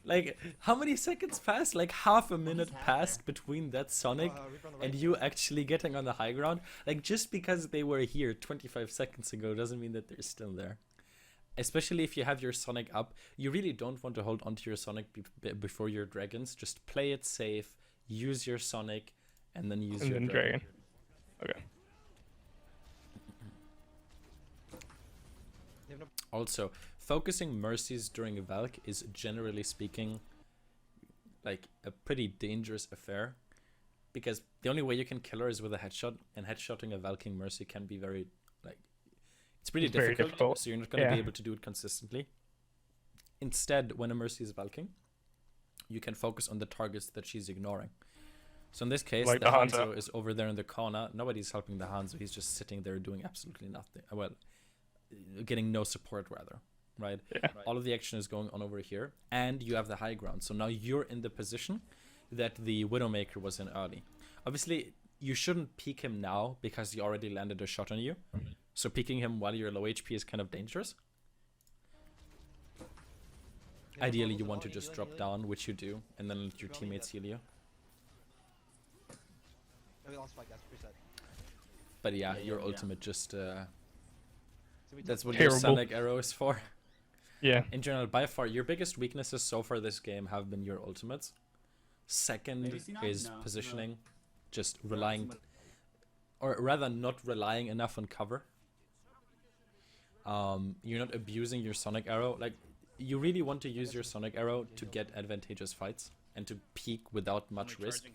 Speaker 1: Like, how many seconds passed? Like half a minute passed between that Sonic and you actually getting on the high ground. Like, just because they were here 25 seconds ago doesn't mean that they're still there. Especially if you have your Sonic up, you really don't want to hold onto your Sonic before your dragons. Just play it safe, use your Sonic, and then use your dragon.
Speaker 2: Okay.
Speaker 1: Also, focusing Mercies during Valk is, generally speaking, like a pretty dangerous affair, because the only way you can kill her is with a headshot, and headshotting a Valking Mercy can be very, like, it's pretty difficult, so you're not going to be able to do it consistently. Instead, when a Mercy is Valking, you can focus on the targets that she's ignoring. So in this case,
Speaker 2: Like
Speaker 1: the
Speaker 2: the Hanzo.
Speaker 1: Hanzo is over there in the corner. Nobody's helping the Hanzo. He's just sitting there doing absolutely nothing. Well, getting no support rather, right?
Speaker 2: Yeah.
Speaker 1: All of the action is going on over here, and you have the high ground. So now you're in the position that the Widowmaker was in early. Obviously, you shouldn't peek him now because he already landed a shot on you. So peeking him while you're low HP is kind of dangerous.
Speaker 5: Yeah,
Speaker 1: Ideally,
Speaker 5: bubbles
Speaker 1: you
Speaker 5: at
Speaker 1: want
Speaker 5: all,
Speaker 1: to
Speaker 5: you
Speaker 1: just
Speaker 5: healing,
Speaker 1: drop
Speaker 5: healing?
Speaker 1: down, which you do, and then let your
Speaker 5: Keep going,
Speaker 1: teammates heal you.
Speaker 5: Oh, we lost 5 guys. Reset.
Speaker 1: But yeah,
Speaker 3: Yeah,
Speaker 1: your
Speaker 3: yeah.
Speaker 1: ultimate just
Speaker 5: So we
Speaker 1: that's
Speaker 5: took
Speaker 1: what
Speaker 5: one.
Speaker 1: your
Speaker 2: Terrible.
Speaker 1: Sonic arrow is for.
Speaker 2: Yeah.
Speaker 1: In general, by far, your biggest weaknesses so far this game have been your ultimates. Second
Speaker 3: Maybe C9?
Speaker 1: is
Speaker 3: No, no.
Speaker 1: positioning, just
Speaker 3: Yeah,
Speaker 1: relying,
Speaker 3: ultimate-
Speaker 1: or rather not relying enough on cover. You're not abusing your Sonic arrow. Like, you really want to use your Sonic arrow to get advantageous fights and to peek without much risk.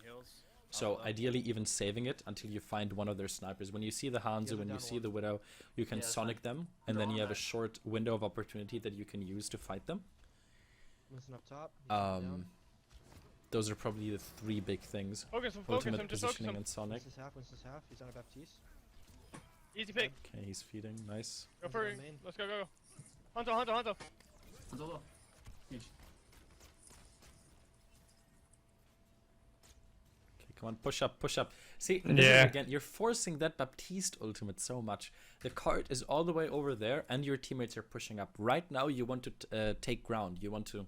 Speaker 1: So ideally even saving it until you find one of their snipers. When you see the Hanzo, when you see the Widow, you can
Speaker 3: Yeah, that's
Speaker 1: Sonic
Speaker 3: fine.
Speaker 1: them, and
Speaker 3: They're
Speaker 1: then
Speaker 3: on
Speaker 1: you have a
Speaker 3: that.
Speaker 1: short window of opportunity that you can use to fight them.
Speaker 5: Listen up top. he's going down.
Speaker 1: Those are probably the three big things.
Speaker 2: Focus him,
Speaker 1: Ultimate
Speaker 2: just focus
Speaker 1: positioning
Speaker 2: him.
Speaker 1: and Sonic.
Speaker 5: Winston's half. He's on a Baptiste.
Speaker 2: Easy pick.
Speaker 1: Okay, he's feeding. Nice.
Speaker 2: Go
Speaker 5: Hanzo
Speaker 2: for
Speaker 5: on
Speaker 2: it.
Speaker 5: main.
Speaker 2: Let's go, go, go. Hanzo.
Speaker 3: Hanzo. Huge.
Speaker 1: Okay, come on, push up, push up. See, this is,
Speaker 2: Yeah.
Speaker 1: again, you're forcing that Baptiste ultimate so much. The cart is all the way over there, and your teammates are pushing up. Right now, you want to take ground. You want to,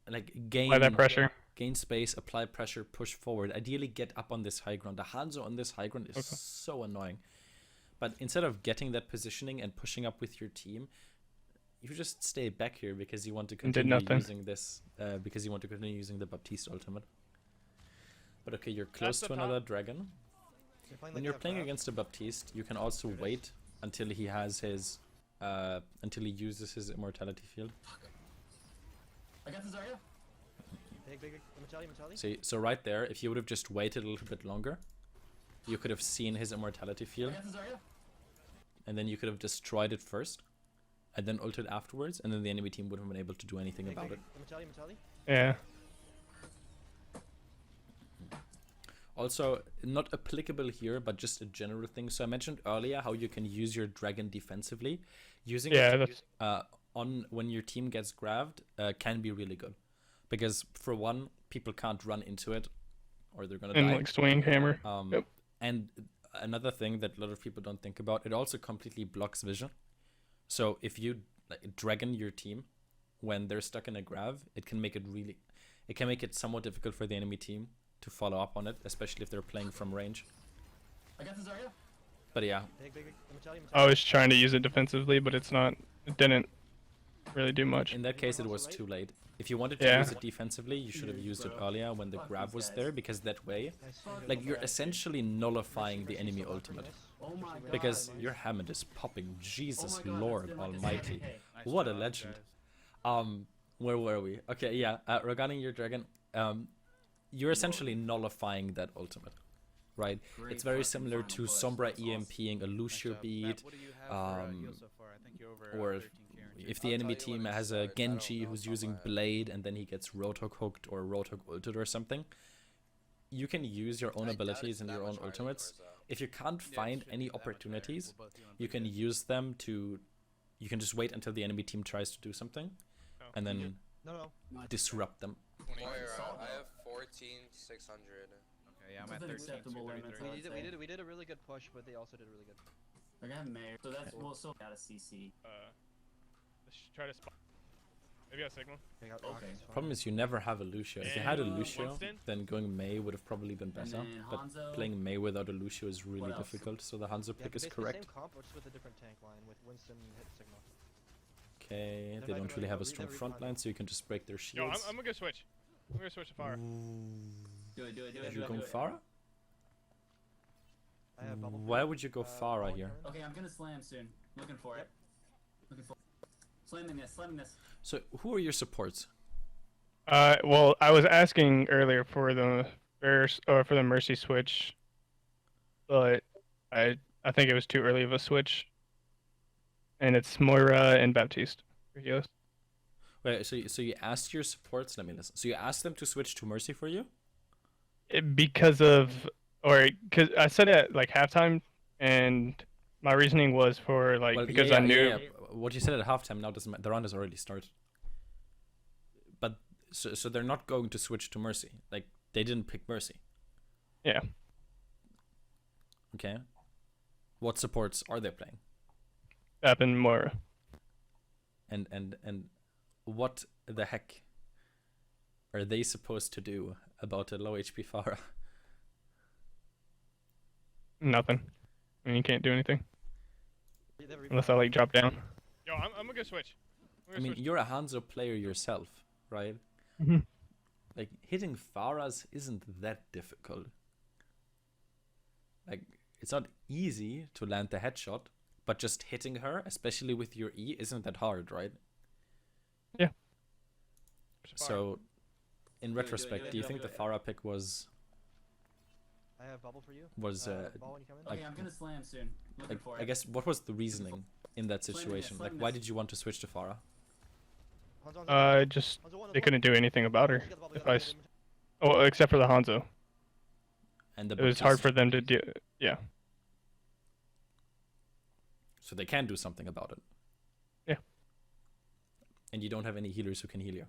Speaker 1: like,
Speaker 2: Apply that pressure.
Speaker 1: gain space, apply pressure, push forward. Ideally, get up on this high ground. The Hanzo on this high ground is
Speaker 2: Okay.
Speaker 1: so annoying. But instead of getting that positioning and pushing up with your team, you just stay back here because you want to
Speaker 2: And did
Speaker 1: continue
Speaker 2: nothing.
Speaker 1: using this. Because you want to continue using the Baptiste ultimate. But okay, you're close
Speaker 2: the
Speaker 1: to
Speaker 2: top.
Speaker 1: another dragon.
Speaker 5: They're playing
Speaker 1: When
Speaker 5: like
Speaker 1: you're
Speaker 5: they have
Speaker 1: playing
Speaker 5: grab.
Speaker 1: against a Baptiste, you can also
Speaker 5: Here it is.
Speaker 1: wait until he has his, until he uses his immortality field.
Speaker 3: I got the Zarya.
Speaker 5: Big. Immortality.
Speaker 1: So right there, if you would have just waited a little bit longer, you could have seen his immortality
Speaker 3: I
Speaker 1: field,
Speaker 3: got the Zarya.
Speaker 1: and then you could have destroyed it first, and then ulted afterwards, and then the enemy team wouldn't have been able to do anything about it.
Speaker 5: Immortality.
Speaker 2: Yeah.
Speaker 1: Also, not applicable here, but just a general thing. So I mentioned earlier how you can use your dragon defensively. Using
Speaker 2: Yeah,
Speaker 1: it
Speaker 2: that's
Speaker 1: on when your team gets grabbed can be really good, because for one, people can't run into it, or they're gonna
Speaker 2: and
Speaker 1: die.
Speaker 2: like swing hammer. Yep.
Speaker 1: And another thing that a lot of people don't think about, it also completely blocks vision. So if you like, dragon your team when they're stuck in a grab, it can make it somewhat difficult for the enemy team to follow up on it, especially if they're playing from range.
Speaker 3: I got the Zarya.
Speaker 1: But yeah,
Speaker 5: Big. Immortality.
Speaker 2: I was trying to use it defensively, but it didn't really do much.
Speaker 1: in that case it was too late. If you wanted to
Speaker 2: Yeah.
Speaker 1: use it defensively, you should have used it earlier when the grab was there, because that way, like, you're essentially nullifying the enemy ultimate.
Speaker 3: Oh my god.
Speaker 1: Because
Speaker 3: dude.
Speaker 1: your Hammond is popping. Jesus
Speaker 3: Oh my God,
Speaker 1: Lord
Speaker 3: that's been like a
Speaker 1: Almighty.
Speaker 3: second.
Speaker 4: Nice
Speaker 1: What a
Speaker 4: job,
Speaker 1: legend.
Speaker 4: guys.
Speaker 1: Where were we? Okay, yeah. Regarding your dragon, you're essentially nullifying that ultimate, right?
Speaker 3: Great
Speaker 1: It's very
Speaker 3: fucking
Speaker 1: similar
Speaker 3: final
Speaker 1: to
Speaker 3: push,
Speaker 1: Sombra
Speaker 3: that's awesome.
Speaker 1: EMPing a
Speaker 4: Nice
Speaker 1: Lucio
Speaker 4: job.
Speaker 1: beat.
Speaker 4: Matt, what do you have for,
Speaker 1: um,
Speaker 4: heal so far? I think you're over
Speaker 1: or
Speaker 4: 13 Karen.
Speaker 1: If the
Speaker 6: I'll
Speaker 1: enemy
Speaker 6: tell you
Speaker 1: team
Speaker 6: when
Speaker 1: has
Speaker 6: it
Speaker 1: a
Speaker 6: starts. I don't
Speaker 1: Genji
Speaker 6: know
Speaker 1: who's
Speaker 6: off my
Speaker 1: using
Speaker 6: head.
Speaker 1: Blade and then he gets Rotok hooked or Rotok ulted or something, you can use your own
Speaker 6: I doubt
Speaker 1: abilities
Speaker 6: it's
Speaker 1: and
Speaker 6: that
Speaker 1: your own
Speaker 6: much harder
Speaker 1: ultimates.
Speaker 6: towards,
Speaker 1: If you can't
Speaker 4: Yeah, it
Speaker 1: find
Speaker 4: shouldn't
Speaker 1: any
Speaker 4: be that much better.
Speaker 1: opportunities,
Speaker 4: We'll both heal him
Speaker 1: you can
Speaker 4: pretty
Speaker 1: use them to. You can just wait until the enemy team tries to do something,
Speaker 2: Oh.
Speaker 1: and then
Speaker 5: No.
Speaker 1: disrupt them.
Speaker 6: Moira,
Speaker 3: Solid.
Speaker 6: I have 14,600.
Speaker 4: good. Okay, yeah, I'm at
Speaker 3: Within
Speaker 4: 13.
Speaker 3: acceptable limits,
Speaker 5: We
Speaker 3: I'd
Speaker 5: did,
Speaker 3: say.
Speaker 5: we did a really good push, but they also did really good.
Speaker 3: I got Mayor. So that's we'll still got a CC.
Speaker 2: Let's try to spot. Maybe a signal.
Speaker 5: They got
Speaker 3: Okay.
Speaker 5: rockets, fine.
Speaker 1: Problem is you never have a Lucio. If you had a
Speaker 2: And,
Speaker 1: Lucio,
Speaker 2: Winston?
Speaker 1: then going Mei would have probably been better.
Speaker 3: then
Speaker 1: But
Speaker 3: Hanzo.
Speaker 1: playing Mei without a Lucio is really
Speaker 3: What else?
Speaker 1: difficult. So the Hanzo
Speaker 5: Yeah,
Speaker 1: pick is
Speaker 5: basically
Speaker 1: correct.
Speaker 5: Same comp, but just with a different tank line with Winston hit signal.
Speaker 1: Okay,
Speaker 5: They're
Speaker 1: they
Speaker 5: not
Speaker 1: don't
Speaker 5: gonna
Speaker 1: really have a
Speaker 5: read
Speaker 1: strong
Speaker 5: every
Speaker 1: front
Speaker 5: final.
Speaker 1: line, so you can just break their
Speaker 2: Yo,
Speaker 1: shields.
Speaker 2: I'm gonna go switch. I'm gonna switch to fire.
Speaker 3: Do it.
Speaker 1: Would you go Farah?
Speaker 5: I have bubble.
Speaker 1: Why would you go Farah
Speaker 5: Fallen
Speaker 1: here?
Speaker 5: Current.
Speaker 3: Okay, I'm gonna slam soon. Looking for it. Looking for. Slamming this.
Speaker 1: So who are your supports?
Speaker 2: Well, I was asking earlier for the for the Mercy switch, but I think it was too early of a switch. And it's Moira and Baptiste for healers.
Speaker 1: Wait, so you asked your supports? Let me listen. So you asked them to switch to Mercy for you?
Speaker 2: Because I said it at like halftime, and my reasoning was for like
Speaker 1: Well,
Speaker 2: because
Speaker 1: yeah,
Speaker 2: I
Speaker 1: yeah,
Speaker 2: knew.
Speaker 1: yeah, yeah. What you said at halftime now doesn't matter. The round has already started. But so they're not going to switch to Mercy. Like they didn't pick Mercy.
Speaker 2: Yeah.
Speaker 1: Okay. What supports are they playing?
Speaker 2: Happened more.
Speaker 1: And what the heck are they supposed to do about a low HP Pharah?
Speaker 2: Nothing. I mean, you can't do anything unless I like drop down. Yo, I'm gonna go switch.
Speaker 1: I mean, you're a Hanzo player yourself, right?
Speaker 2: Mm-hmm.
Speaker 1: Like hitting Pharahs isn't that difficult. Like it's not easy to land the headshot, but just hitting her, especially with your E, isn't that hard, right?
Speaker 2: Yeah.
Speaker 1: So, in retrospect, do you think the Pharah pick was
Speaker 5: I have bubble for you.
Speaker 1: Ball
Speaker 5: when you come in.
Speaker 1: like-
Speaker 3: Okay, I'm gonna slam soon. Looking
Speaker 1: like?
Speaker 3: for
Speaker 1: I
Speaker 3: it.
Speaker 1: guess what was the reasoning in that situation? Like, why
Speaker 3: Slimness.
Speaker 1: did you want to switch to Pharah?
Speaker 2: Just they couldn't do anything about her. If I oh, except for the Hanzo,
Speaker 1: And the
Speaker 2: it was hard
Speaker 1: Baptiste.
Speaker 2: for them to do. Yeah.
Speaker 1: So they can do something about it.
Speaker 2: Yeah.
Speaker 1: And you don't have any healers who can heal you.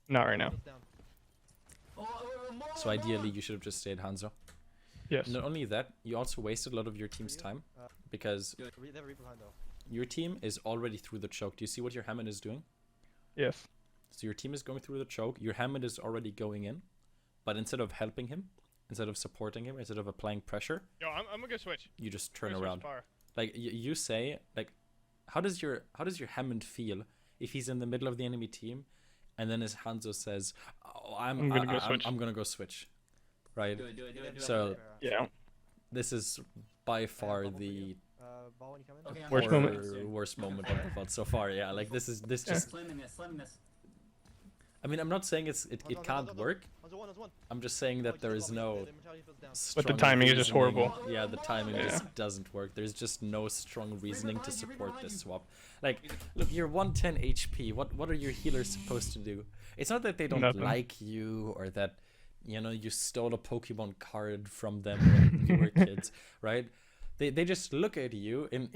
Speaker 2: Not right now.
Speaker 1: So ideally, you should have just stayed Hanzo.
Speaker 2: Yes.
Speaker 1: Not only that, you also wasted a lot of your team's time because
Speaker 5: They have a Reaper behind though.
Speaker 1: your team is already through the choke. Do you see what your Hammond is doing?
Speaker 2: Yes.
Speaker 1: So your team is going through the choke. Your Hammond is already going in, but instead of helping him, instead of supporting him, instead of applying pressure,
Speaker 2: Yo, I'm gonna go switch.
Speaker 1: you just turn around. Like you say, like, how does your Hammond feel if he's in the middle of the enemy team, and then his Hanzo says, "Oh, I'm gonna go switch," right?
Speaker 3: Do it.
Speaker 1: So
Speaker 2: Yeah.
Speaker 1: this is by far the
Speaker 5: Ball when you come in.
Speaker 3: Okay, I'm
Speaker 2: Worst
Speaker 3: gonna
Speaker 2: moment.
Speaker 3: slam soon.
Speaker 1: worst moment of the VOD so far. Yeah, like this just.
Speaker 3: Slamming this.
Speaker 1: I mean, I'm not saying it can't work.
Speaker 5: One.
Speaker 1: I'm just saying that there is no.
Speaker 2: But the
Speaker 1: strong
Speaker 2: timing is just
Speaker 1: reasoning.
Speaker 2: horrible.
Speaker 1: Yeah, the timing
Speaker 2: Yeah.
Speaker 1: just doesn't work. There's just no strong reasoning to support this swap. Like, look, you're 110 HP. What are your healers supposed to do? It's not that they don't
Speaker 2: Nothing.
Speaker 1: like you or that, you know, you stole a Pokemon card from them when you were kids, right? They just look at you and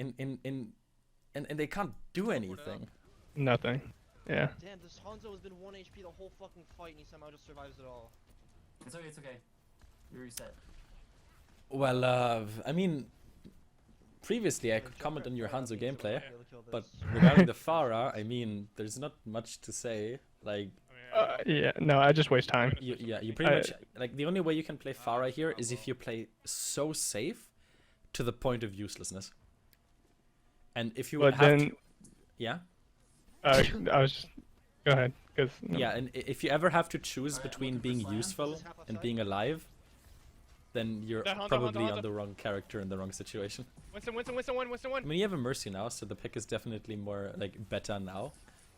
Speaker 1: they can't do anything.
Speaker 2: Nothing. Yeah.
Speaker 5: Damn, this Hanzo has been 1 HP the whole fucking fight and he somehow just survives it all.
Speaker 3: It's okay. You reset.
Speaker 1: Well, I mean, previously I could comment on your Hanzo gameplay, but regarding the Pharah, I mean, there's not much to say. Like,
Speaker 2: Yeah. No, I just waste time.
Speaker 1: you pretty much like the only way you can play Pharah here is if you play so safe to the point of uselessness. And if you
Speaker 2: But
Speaker 1: have
Speaker 2: then,
Speaker 1: to, yeah,
Speaker 2: I was just go ahead, cause
Speaker 1: yeah, and if you ever have to choose between being useful and being alive, then you're probably on the wrong character in the wrong situation.
Speaker 2: Winston,
Speaker 1: I mean, you have a Mercy now, so the pick is definitely more like better now.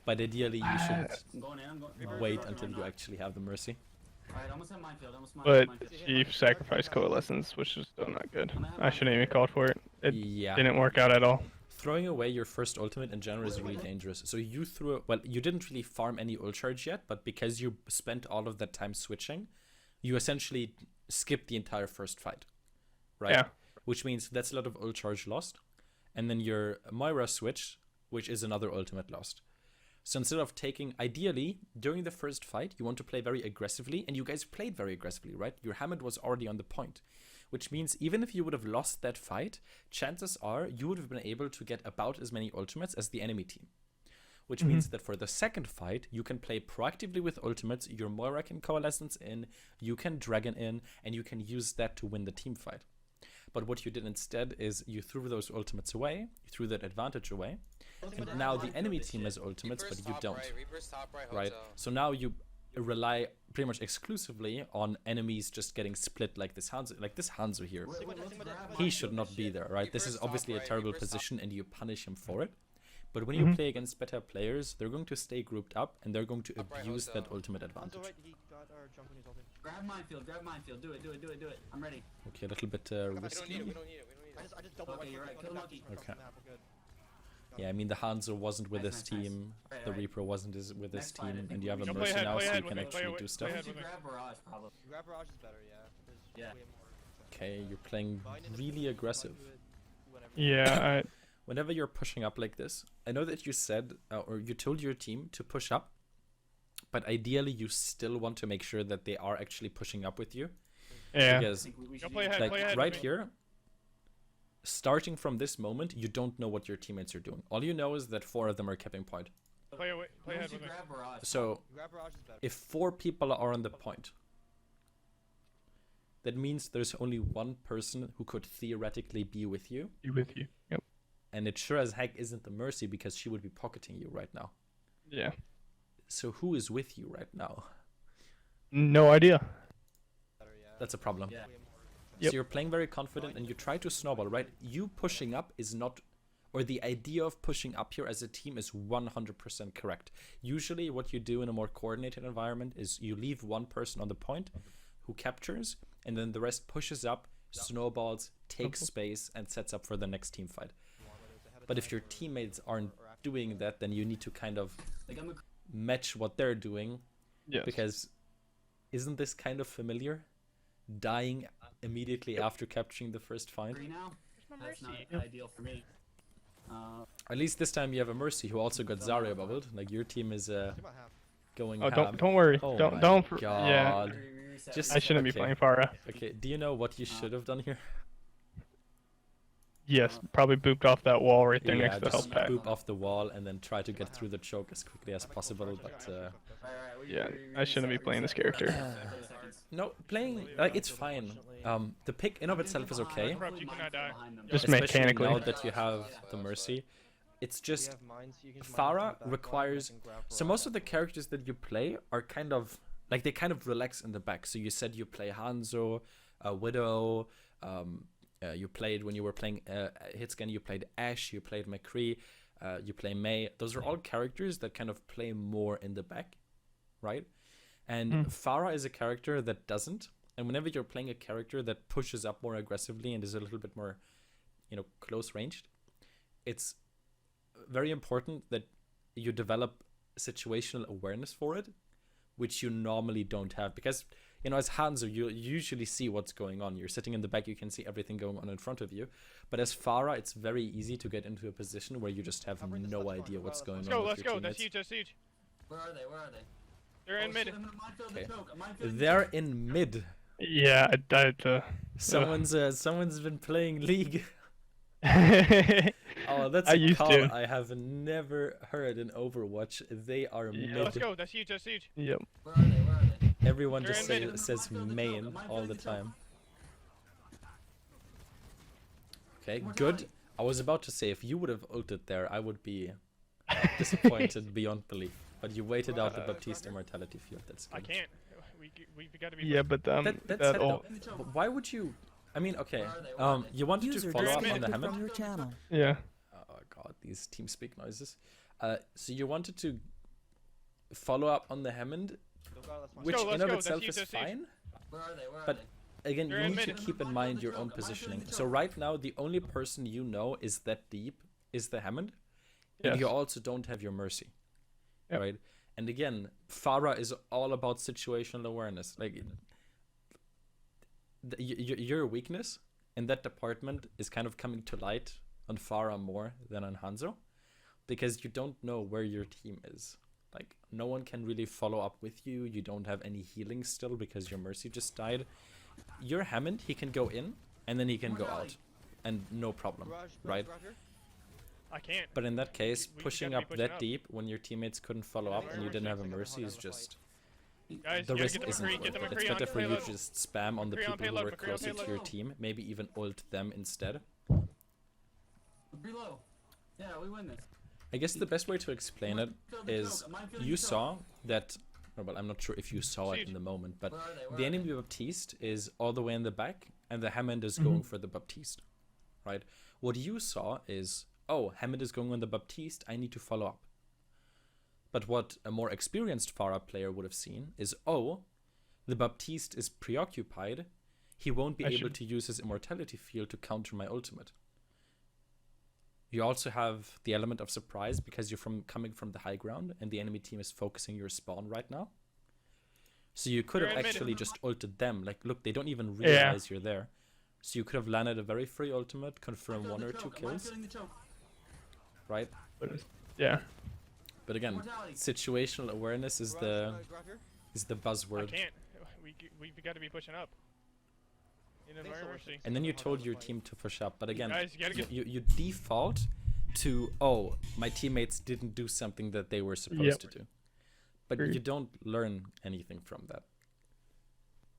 Speaker 1: But ideally, you should
Speaker 3: I'm going in.
Speaker 1: wait until you actually have the Mercy.
Speaker 3: Alright, almost have minefield.
Speaker 2: But you sacrificed coalescence, which is still not good. I shouldn't even called for it. It
Speaker 1: Yeah.
Speaker 2: didn't work out at all.
Speaker 1: Throwing away your first ultimate in general is really dangerous. So you threw it, well, you didn't really farm any ult charge yet, but because you spent all of that time switching, you essentially skipped the entire first fight, right?
Speaker 2: Yeah.
Speaker 1: Which means that's a lot of ult charge lost. And then your Moira switch, which is another ultimate lost. So instead of taking, ideally, during the first fight, you want to play very aggressively, and you guys played very aggressively, right? Your Hammond was already on the point, which means even if you would have lost that fight, chances are you would have been able to get about as many ultimates as the enemy team. Which means that for the second fight, you can play proactively with ultimates, your Moira can coalescence in, you can Dragon in, and you can use that to win the team fight. But what you did instead is you threw those ultimates away, you threw that advantage away, and now the enemy team has ultimates, but you don't.
Speaker 6: Reaper's top right,
Speaker 1: Right?
Speaker 6: hotel.
Speaker 1: So now you rely pretty much exclusively on enemies just getting split like this Hanzo here. He should not be there, right? This is obviously a terrible position and you punish him for it. But when you play against better players, they're going to stay grouped up and they're going to abuse that ultimate
Speaker 5: Hanzo
Speaker 1: advantage.
Speaker 5: right, he got our jump when he's ulted.
Speaker 3: Grab minefield. Do it. I'm ready.
Speaker 1: Okay, a little bit
Speaker 6: We don't need
Speaker 1: risky.
Speaker 6: it.
Speaker 5: I just double
Speaker 3: Okay, you're right, kill the monkey.
Speaker 1: Okay. Yeah, I mean the Hanzo wasn't with
Speaker 3: Nice,
Speaker 1: his
Speaker 3: nice, nice.
Speaker 1: team,
Speaker 3: Right,
Speaker 1: the
Speaker 3: right.
Speaker 1: Reaper wasn't with his
Speaker 3: Next fight, I
Speaker 1: team,
Speaker 3: think
Speaker 1: and you have a
Speaker 3: we-
Speaker 2: Go
Speaker 1: Mercy
Speaker 2: play ahead,
Speaker 1: now,
Speaker 2: play
Speaker 1: so you
Speaker 2: ahead
Speaker 1: can
Speaker 2: with me,
Speaker 1: actually
Speaker 2: play
Speaker 1: do
Speaker 2: ahead
Speaker 1: stuff.
Speaker 3: We
Speaker 2: with
Speaker 3: should
Speaker 2: me.
Speaker 3: grab Barrage, probably.
Speaker 5: Grab Barrage is better, yeah. There's
Speaker 3: Yeah.
Speaker 5: way more success.
Speaker 1: Okay, you're playing
Speaker 5: Bind in the
Speaker 1: really
Speaker 5: field,
Speaker 1: aggressive.
Speaker 5: bind to it whenever.
Speaker 2: Yeah,
Speaker 1: Whenever you're pushing up like this, I know that you said, or you told your team to push up, but ideally you still want to make sure that they are actually pushing up with you.
Speaker 2: yeah.
Speaker 3: I
Speaker 1: Because
Speaker 3: think we
Speaker 2: Go
Speaker 3: should
Speaker 2: play
Speaker 3: use-
Speaker 2: ahead,
Speaker 1: like
Speaker 2: play ahead
Speaker 1: right
Speaker 2: with me.
Speaker 1: here, starting from this moment, you don't know what your teammates are doing. All you know is that 4 of them are capping point.
Speaker 2: Play
Speaker 3: we
Speaker 2: ahead
Speaker 3: should
Speaker 2: with me.
Speaker 3: grab Barrage.
Speaker 1: So
Speaker 5: Grab Barrage is better.
Speaker 1: if 4 people are on the point, that means there's only one person who could theoretically be with you,
Speaker 2: You with you. Yep.
Speaker 1: and it sure as heck isn't the Mercy because she would be pocketing you right now.
Speaker 2: Yeah.
Speaker 1: So who is with you right now?
Speaker 2: No idea.
Speaker 5: Better, yeah.
Speaker 1: That's a problem.
Speaker 3: Yeah.
Speaker 5: Way more success.
Speaker 2: Yep.
Speaker 1: So you're playing very confident and you try to snowball, right? You pushing up is not, or the idea of pushing up here as a team is 100% correct. Usually what you do in a more coordinated environment is you leave one person on the point who captures, and then the rest pushes up, snowballs, takes space, and sets up for the next team fight.
Speaker 5: Whether it's ahead of
Speaker 1: But if
Speaker 5: time
Speaker 1: your
Speaker 5: or-
Speaker 1: teammates
Speaker 5: or
Speaker 1: aren't
Speaker 5: after.
Speaker 1: doing that, then you need to kind of
Speaker 3: Like, I'm a-
Speaker 1: match what they're doing,
Speaker 2: Yes.
Speaker 1: because isn't this kind of familiar? Dying immediately after capturing the first fight.
Speaker 3: Agree now? That's not
Speaker 2: Yep.
Speaker 3: ideal for me.
Speaker 1: At least this time you have a Mercy who also got Zarya bubbled. Like your team is
Speaker 5: It's about half.
Speaker 1: going
Speaker 2: Oh,
Speaker 1: ham.
Speaker 2: don't worry.
Speaker 1: Oh
Speaker 2: don't
Speaker 1: my
Speaker 2: don't. Yeah.
Speaker 1: God.
Speaker 3: Reset,
Speaker 1: Just-
Speaker 2: I
Speaker 3: reset.
Speaker 2: shouldn't be
Speaker 1: Okay.
Speaker 2: playing Pharah.
Speaker 1: Okay, do you know what you should have done here?
Speaker 2: Yes, probably booped off that wall right there
Speaker 1: Yeah,
Speaker 2: next to the
Speaker 1: just
Speaker 2: health pack.
Speaker 1: boop off the wall and then try to get through the choke as quickly as possible. But
Speaker 3: Right, right, we-
Speaker 2: Yeah,
Speaker 3: we-
Speaker 2: I shouldn't be
Speaker 3: reset,
Speaker 2: playing this
Speaker 3: reset.
Speaker 2: character.
Speaker 3: 30 seconds.
Speaker 1: no, playing like it's fine. The pick in of itself is okay,
Speaker 2: Corrupt, you cannot die.
Speaker 3: Just
Speaker 2: Just
Speaker 1: especially
Speaker 2: mechanically.
Speaker 1: now that you have the Mercy. It's
Speaker 5: We
Speaker 1: just
Speaker 5: have mines, you can just mine
Speaker 1: Pharah
Speaker 5: from the back line, I
Speaker 1: requires.
Speaker 5: can grab
Speaker 1: So
Speaker 5: Barrage
Speaker 1: most of the
Speaker 5: after.
Speaker 1: characters that you play are kind of like they kind of relax in the back. So you said you play Hanzo, Widow. You played when you were playing Hitscan. You played Ashe. You played McCree. You play Mei. Those are all characters that kind of play more in the back, right? And Pharah is a character that doesn't. And whenever you're playing a character that pushes up more aggressively and is a little bit more, close ranged, it's very important that you develop situational awareness for it, which you normally don't have. Because, as Hanzo, you usually see what's going on. You're sitting in the back, you can see everything going on in front of you. But as Pharah, it's very easy to get into a position where you just have
Speaker 5: I'll bring this,
Speaker 1: no
Speaker 5: let's go,
Speaker 1: idea
Speaker 5: let's
Speaker 1: what's
Speaker 5: go,
Speaker 1: going
Speaker 5: let's
Speaker 1: on
Speaker 2: Let's
Speaker 1: with
Speaker 2: go,
Speaker 1: your
Speaker 2: that's
Speaker 1: teammates.
Speaker 2: huge, that's huge.
Speaker 3: Where are they? Where are they?
Speaker 2: They're in
Speaker 3: Oh,
Speaker 2: mid.
Speaker 3: shit, I'm gonna minefield the
Speaker 1: Okay.
Speaker 3: choke. I'm minefielding the
Speaker 1: They're
Speaker 3: choke.
Speaker 1: in mid.
Speaker 2: Yeah, I died.
Speaker 1: Someone's been playing League. Oh, that's
Speaker 2: I
Speaker 1: a
Speaker 2: used
Speaker 1: call
Speaker 2: to.
Speaker 1: I have never heard in Overwatch. They are
Speaker 2: Yeah.
Speaker 1: mid.
Speaker 2: Let's go, that's huge, that's huge. Yep.
Speaker 3: Where are they? Where are they?
Speaker 1: Everyone
Speaker 2: They're
Speaker 1: just
Speaker 2: in mid.
Speaker 1: says main all the time. Okay, good. I was about to say, if you would have ulted there, I would be disappointed beyond belief. But you waited out the Baptiste immortality field. That's good.
Speaker 2: I can't. We got to be. Yeah, but
Speaker 1: That
Speaker 2: that
Speaker 1: said,
Speaker 2: ult.
Speaker 1: though, but why would you? I mean, okay.
Speaker 3: Where are they? Where are they?
Speaker 1: You wanted to
Speaker 7: User
Speaker 1: follow up on
Speaker 2: disconnected
Speaker 1: the
Speaker 7: disconnected
Speaker 1: Hammond.
Speaker 7: from your channel.
Speaker 2: Yeah.
Speaker 1: Oh god, these TeamSpeak noises. So you wanted to follow up on the Hammond,
Speaker 5: Don't go, let's
Speaker 1: which
Speaker 2: go,
Speaker 1: in
Speaker 2: let's
Speaker 1: of
Speaker 2: go,
Speaker 1: itself
Speaker 2: that's
Speaker 1: is
Speaker 2: huge, that's huge.
Speaker 1: fine.
Speaker 3: Where are they? Where are
Speaker 1: But
Speaker 3: they?
Speaker 1: Again,
Speaker 2: They're
Speaker 1: you
Speaker 2: in
Speaker 1: need to
Speaker 2: mid.
Speaker 1: keep in mind your own positioning. So right now, the only person you know is that deep is the Hammond, and you
Speaker 2: Yes.
Speaker 1: also don't have your Mercy,
Speaker 2: Yep.
Speaker 1: right? And again, Pharah is all about situational awareness. Like your weakness in that department is kind of coming to light on Pharah more than on Hanzo, because you don't know where your team is. Like no one can really follow up with you. You don't have any healing still because your Mercy just died. Your Hammond, he can go in and then he can go out, and no problem,
Speaker 5: Barrage,
Speaker 1: right?
Speaker 5: Barrage, Barrage.
Speaker 2: I can't.
Speaker 1: But in that case,
Speaker 2: We
Speaker 1: pushing
Speaker 2: gotta be
Speaker 1: up
Speaker 2: pushing
Speaker 1: that
Speaker 2: up.
Speaker 1: deep when your teammates couldn't follow up and you didn't have a Mercy is just
Speaker 2: Guys,
Speaker 1: the
Speaker 2: you gotta
Speaker 1: risk
Speaker 2: get the
Speaker 1: isn't
Speaker 2: McCree,
Speaker 1: worth
Speaker 2: get the
Speaker 1: it. It's
Speaker 2: McCree
Speaker 1: better
Speaker 2: on
Speaker 1: for you
Speaker 2: payload.
Speaker 1: to just spam on the
Speaker 2: McCree on
Speaker 1: people who
Speaker 2: payload,
Speaker 1: are
Speaker 2: McCree on
Speaker 1: closer to
Speaker 2: payload.
Speaker 1: your team. Maybe even ult them instead.
Speaker 3: Reload. Yeah, we win this.
Speaker 1: I guess the best way to explain it
Speaker 3: Minefield the
Speaker 1: is
Speaker 3: choke. Minefield the
Speaker 1: you
Speaker 3: choke.
Speaker 1: saw that. Well, I'm not sure if you saw it
Speaker 2: Siege.
Speaker 1: in the moment, but
Speaker 3: Where are they? Where
Speaker 1: the
Speaker 3: are
Speaker 1: enemy Baptiste is all the way in the back, and the Hammond is going for the Baptiste, right? What you saw is, oh, Hammond is going on the Baptiste, I need to follow up. But what a more experienced Pharah player would have seen is, oh, the Baptiste is preoccupied, he won't be
Speaker 2: I
Speaker 1: able
Speaker 2: should-
Speaker 1: to use his immortality field to counter my ultimate. You also have the element of surprise because you're coming from the high ground and the enemy team is focusing your spawn right now. So you could have actually just ulted them. Like, look, they don't even realize you're there. So you could have landed a very free ultimate, confirm 1 or 2 kills. Right?
Speaker 2: Yeah.
Speaker 1: But again, situational awareness is the
Speaker 2: I
Speaker 1: buzzword.
Speaker 2: can't. We've got to be pushing up. In mercy.
Speaker 1: And then you told your team to push up. But again,
Speaker 2: Guys, you gotta get...
Speaker 1: you default to, oh, my teammates didn't do something that they were supposed to do. But you don't learn anything from that.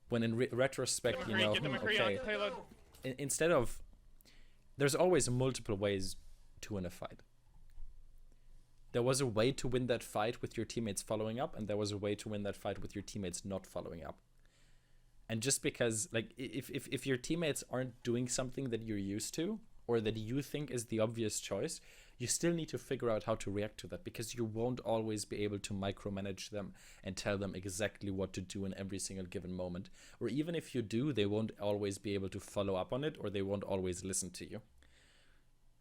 Speaker 1: When in retrospect, you know, okay, instead of... There's always multiple ways to win a fight. There was a way to win that fight with your teammates following up, and there was a way to win that fight with your teammates not following up. And just because, like, if your teammates aren't doing something that you're used to, or that you think is the obvious choice, you still need to figure out how to react to that, because you won't always be able to micromanage them and tell them exactly what to do in every single given moment. Or even if you do, they won't always be able to follow up on it, or they won't always listen to you.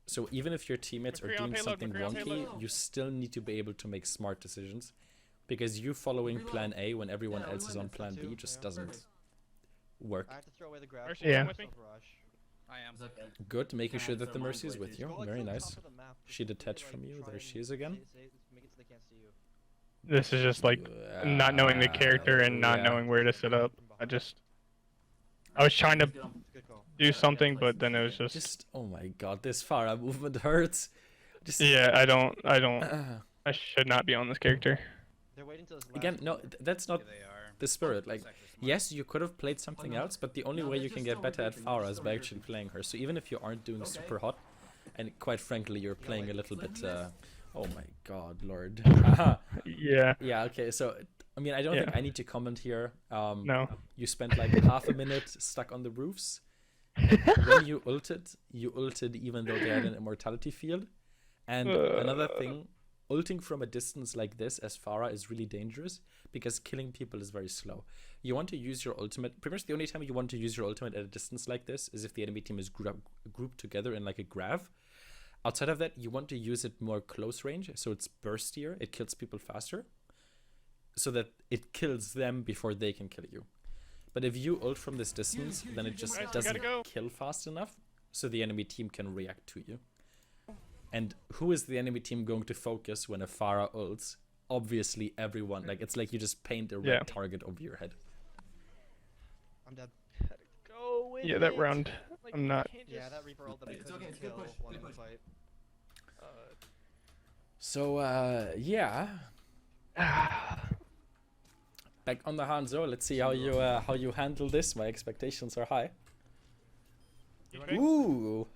Speaker 1: So even if your teammates are doing something wonky, you still need to be able to make smart decisions, because you following plan A when everyone else is on plan B just doesn't work.
Speaker 5: I have to throw away the grab.
Speaker 2: Yeah.
Speaker 4: I am.
Speaker 1: Good, making sure that the Mercy is with you. Very nice. She detached from you. There she is again.
Speaker 2: This is just like not knowing the character and not knowing where to set up. I was trying to do something, but then it was just...
Speaker 1: Oh my god, this Pharah movement hurts.
Speaker 2: Yeah, I should not be on this character.
Speaker 5: They're waiting till
Speaker 1: Again, no, that's not the spirit. Like, yes, you could have played something else, but the only way you can get better at Pharah is by actually playing her. So even if you aren't doing super hot, and quite frankly, you're playing a little bit... oh my god, lord.
Speaker 2: Yeah.
Speaker 1: Yeah, okay, so... I mean, I don't think I need to comment here.
Speaker 2: No.
Speaker 1: You spent like half a minute stuck on the roofs. When you ulted even though they had an immortality field. And another thing, ulting from a distance like this as Pharah is really dangerous because killing people is very slow. You want to use your ultimate, pretty much the only time you want to use your ultimate at a distance like this is if the enemy team is grouped together in like a grav. Outside of that, you want to use it more close range, so it's burstier, it kills people faster, so that it kills them before they can kill you. But if you ult from this distance, then it just doesn't kill fast enough, so the enemy team can react to you. And who is the enemy team going to focus when a Pharah ults? Obviously everyone. Like, it's like you just paint a red target over your head.
Speaker 5: I'm dead.
Speaker 2: Go with that round. Like, I'm not.
Speaker 5: Yeah, that Reaper ult that I couldn't kill one in the fight.
Speaker 1: So, yeah. Back on the Hanzo, let's see how you handle this. My expectations are high. Ooh.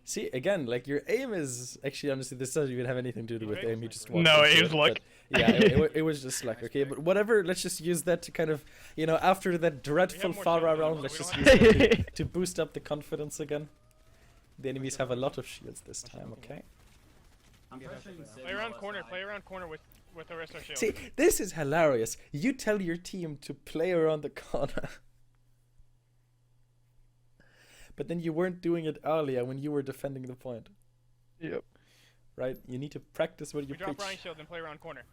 Speaker 1: See, again, like your aim is actually, honestly, this doesn't even have anything to do with aim. You just walked
Speaker 2: No,
Speaker 1: into
Speaker 2: it was luck.
Speaker 1: Yeah, it was just luck. Okay, but whatever. Let's just use that to kind of, you know, after that dreadful Pharah round, let's just use it to boost up the confidence again. The enemies have a lot of shields this time. Okay.
Speaker 2: Play around corner with the rest of our shield.
Speaker 1: See, this is hilarious. You tell your team to play around the corner. But then you weren't doing it earlier when you were defending the point.
Speaker 2: Yep.
Speaker 1: Right? You need to practice what you preach.
Speaker 2: Drop Ryan shield and play around corner.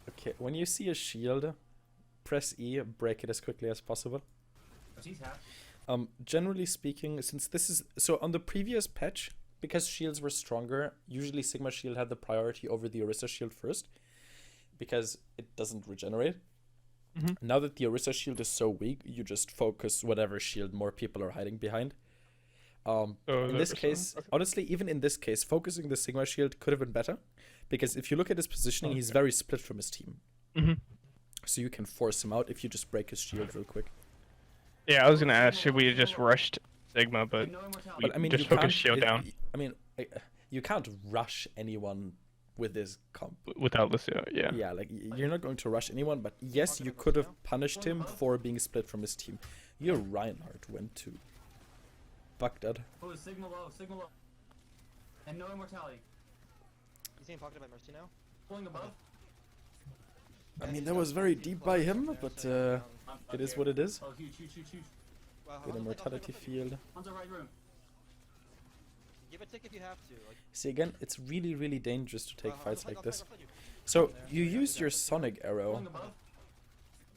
Speaker 1: Okay, when you see a shield, press E, break it as quickly as possible. Generally speaking, since this is... So on the previous patch, because shields were stronger, usually Sigma shield had the priority over the Orisa shield first, because it doesn't regenerate. Now that the Orisa shield is so weak, you just focus whatever shield more people are hiding behind. In this case, honestly, even in this case, focusing the Sigma shield could have been better, because if you look at his positioning, he's very split from his team. So you can force him out if you just break his shield real quick.
Speaker 2: Yeah, I was gonna ask, should we have just rushed Sigma, but
Speaker 1: I mean,
Speaker 2: just focus shield down.
Speaker 1: I mean, you can't rush anyone with this comp.
Speaker 2: Without Lucio, yeah.
Speaker 1: Yeah, like, you're not going to rush anyone, but yes, you could have punished him for being split from his team. Your Reinhardt went to Baghdad.
Speaker 3: Oh, Sigma low. And no immortality.
Speaker 5: He's getting pocketed by Mercy now.
Speaker 3: Pulling above.
Speaker 1: I mean, that was very deep by him, but it is what it is.
Speaker 3: Oh, huge.
Speaker 5: Well,
Speaker 1: Get
Speaker 5: Hanzo,
Speaker 1: immortality field.
Speaker 3: Hanzo, right room.
Speaker 5: Give a tick if you have to. Like,
Speaker 1: See, again, it's really, really dangerous to take
Speaker 5: Hanzo,
Speaker 1: fights
Speaker 5: flank,
Speaker 1: like
Speaker 5: I'll
Speaker 1: this.
Speaker 5: flank, I'll flank you.
Speaker 1: So,
Speaker 5: There.
Speaker 1: you
Speaker 5: Yeah,
Speaker 1: used
Speaker 5: good
Speaker 1: your
Speaker 5: job.
Speaker 1: sonic arrow.
Speaker 3: Going above.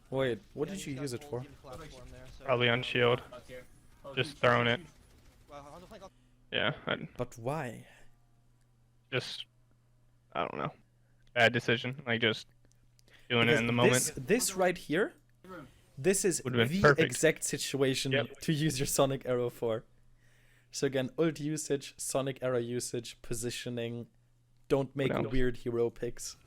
Speaker 1: Wait, what
Speaker 5: Yeah,
Speaker 1: did you
Speaker 5: he's
Speaker 1: use
Speaker 5: got
Speaker 1: it
Speaker 5: full
Speaker 1: for?
Speaker 5: team platform there, so-
Speaker 2: Probably on shield.
Speaker 3: Back here. Oh,
Speaker 2: Just
Speaker 3: huge,
Speaker 2: throwing
Speaker 3: huge,
Speaker 2: it.
Speaker 3: huge.
Speaker 5: Well, Hanzo, flank, I'll-
Speaker 2: Yeah, I
Speaker 1: But why?
Speaker 2: just I don't know. Bad decision. Like just doing it
Speaker 1: Because
Speaker 2: in the moment.
Speaker 1: this right here,
Speaker 3: Room.
Speaker 1: this is
Speaker 2: Would've been
Speaker 1: the
Speaker 2: perfect.
Speaker 1: exact situation
Speaker 2: Yep.
Speaker 1: to use your sonic arrow for. So again, ult usage, sonic arrow usage, positioning. Don't make
Speaker 2: else?
Speaker 1: weird hero picks.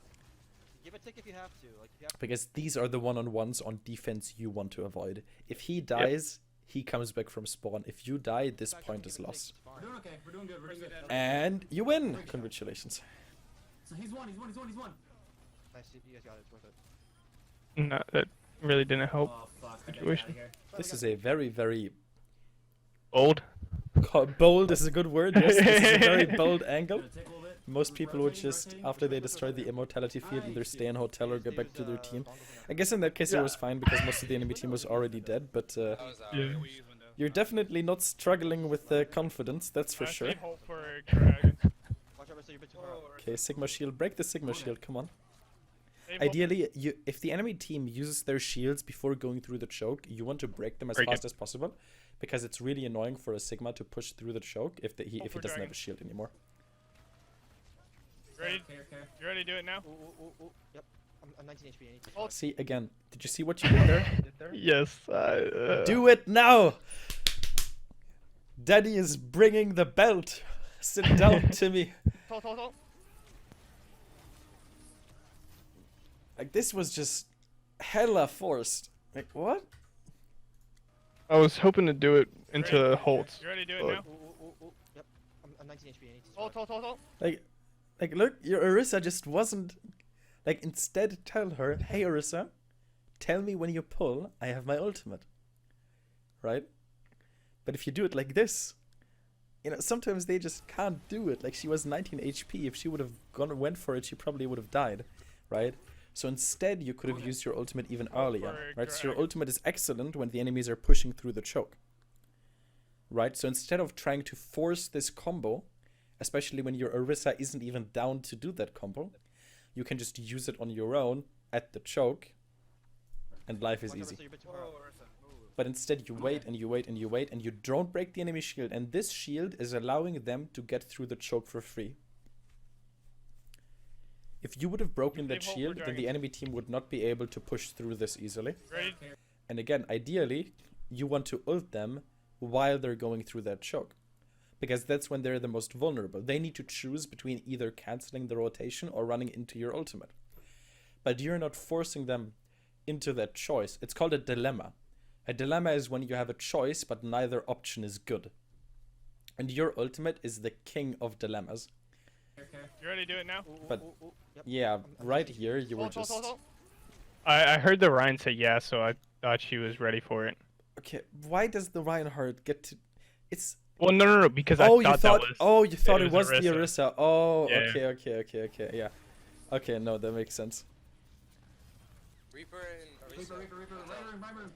Speaker 5: Give a tick if you have to. Like, if you have
Speaker 1: Because these are the one-on-ones on defense you want to avoid. If he dies, he comes back from spawn. If you die, this
Speaker 5: back up
Speaker 1: point
Speaker 5: and
Speaker 1: is
Speaker 5: give a tick,
Speaker 1: lost.
Speaker 5: it's fine.
Speaker 3: We're doing okay. We're doing good. We're doing good.
Speaker 1: And you win! Congratulations.
Speaker 3: So he's won. He's won. He's won. He's won.
Speaker 5: Nice, you guys got it. It's worth it.
Speaker 2: No, that really didn't help.
Speaker 3: Oh fuck. I gotta get
Speaker 2: Situation.
Speaker 3: out of here.
Speaker 1: This is a very, very
Speaker 2: Old.
Speaker 1: bold is a good word. Yes, this is a very bold angle.
Speaker 3: Gonna take a little bit.
Speaker 1: Most people would
Speaker 3: Rotating,
Speaker 1: just,
Speaker 3: rotating.
Speaker 1: after they destroy the immortality field, either stay in hotel or go back to their team.
Speaker 5: Dongle from
Speaker 1: I guess in that case it was fine because most of the enemy team was already dead, but
Speaker 6: That was out.
Speaker 2: Yeah.
Speaker 4: We use window.
Speaker 1: you're definitely not struggling with confidence, that's for sure.
Speaker 2: Hope for dragon.
Speaker 5: Watch out, Rissa, you're a bit too far out.
Speaker 1: Okay, Sigma shield, break the Sigma shield, come on. Ideally, if the enemy team uses their shields before going through the choke, you want to break them as
Speaker 2: Break it.
Speaker 1: fast as possible, because it's really annoying for a Sigma to push through the choke if he
Speaker 2: for
Speaker 1: doesn't have
Speaker 2: dragon.
Speaker 1: a shield anymore.
Speaker 2: Ready?
Speaker 3: Okay, okay.
Speaker 2: You ready to do it now?
Speaker 5: Ooh, ooh, ooh, ooh. Yep. I'm 19 HP. I need to
Speaker 1: See, again, did you see what you did there?
Speaker 2: Yes.
Speaker 1: Do it now! Daddy is bringing the belt. Sit down, Timmy.
Speaker 2: Tall.
Speaker 1: Like, this was just hella forced. Like, what?
Speaker 2: I was hoping to do it into Holtz.
Speaker 4: You ready to do it
Speaker 2: Look.
Speaker 4: now?
Speaker 5: Ooh, ooh, ooh, ooh. Yep. I'm 19 HP. I need to
Speaker 2: Tall.
Speaker 1: Like, look, your Orisa just wasn't... Like, instead tell her, hey, Orisa, tell me when you pull, I have my ultimate. Right? But if you do it like this, you know, sometimes they just can't do it. Like, she was 19 HP. If she would have went for it, she probably would have died. Right? So instead, you could have used your ultimate even earlier. Right? So your ultimate is excellent when the enemies are pushing through the choke. Right? So instead of trying to force this combo, especially when your Orisa isn't even down to do that combo, you can just use it on your own at the choke, and life is
Speaker 5: Watch out,
Speaker 1: easy.
Speaker 5: Rissa, you're a bit too far out.
Speaker 1: But instead you wait and you wait and you wait, and you don't break the enemy shield, and this shield is allowing them to get through the choke for free. If you would have broken that
Speaker 2: Give hope for
Speaker 1: shield, then the
Speaker 2: dragons.
Speaker 1: enemy team would not be able to push through this easily.
Speaker 2: Ready?
Speaker 1: And again, ideally, you want to ult them while they're going through that choke, because that's when they're the most vulnerable. They need to choose between either canceling the rotation or running into your ultimate. But you're not forcing them into that choice. It's called a dilemma. A dilemma is when you have a choice, but neither option is good. And your ultimate is the king of dilemmas.
Speaker 2: You ready to do it now?
Speaker 5: Ooh,
Speaker 1: But-
Speaker 5: ooh, ooh. Yep.
Speaker 1: Yeah, right here, you were just...
Speaker 2: I heard the Ryan say yes, so I thought she was ready for it.
Speaker 1: Okay, why does the Reinhardt get to... It's...
Speaker 2: Well, no, because I
Speaker 1: Oh, you
Speaker 2: thought
Speaker 1: thought...
Speaker 2: that was.
Speaker 1: Oh, you thought it was
Speaker 2: was
Speaker 1: the
Speaker 2: Orisa.
Speaker 1: Orisa. Oh,
Speaker 2: Yeah.
Speaker 1: okay, yeah. Okay, no, that makes sense.
Speaker 6: Reaper and
Speaker 3: Reaper,
Speaker 6: Orisa.
Speaker 3: Reaper, Reaper, right room, right room.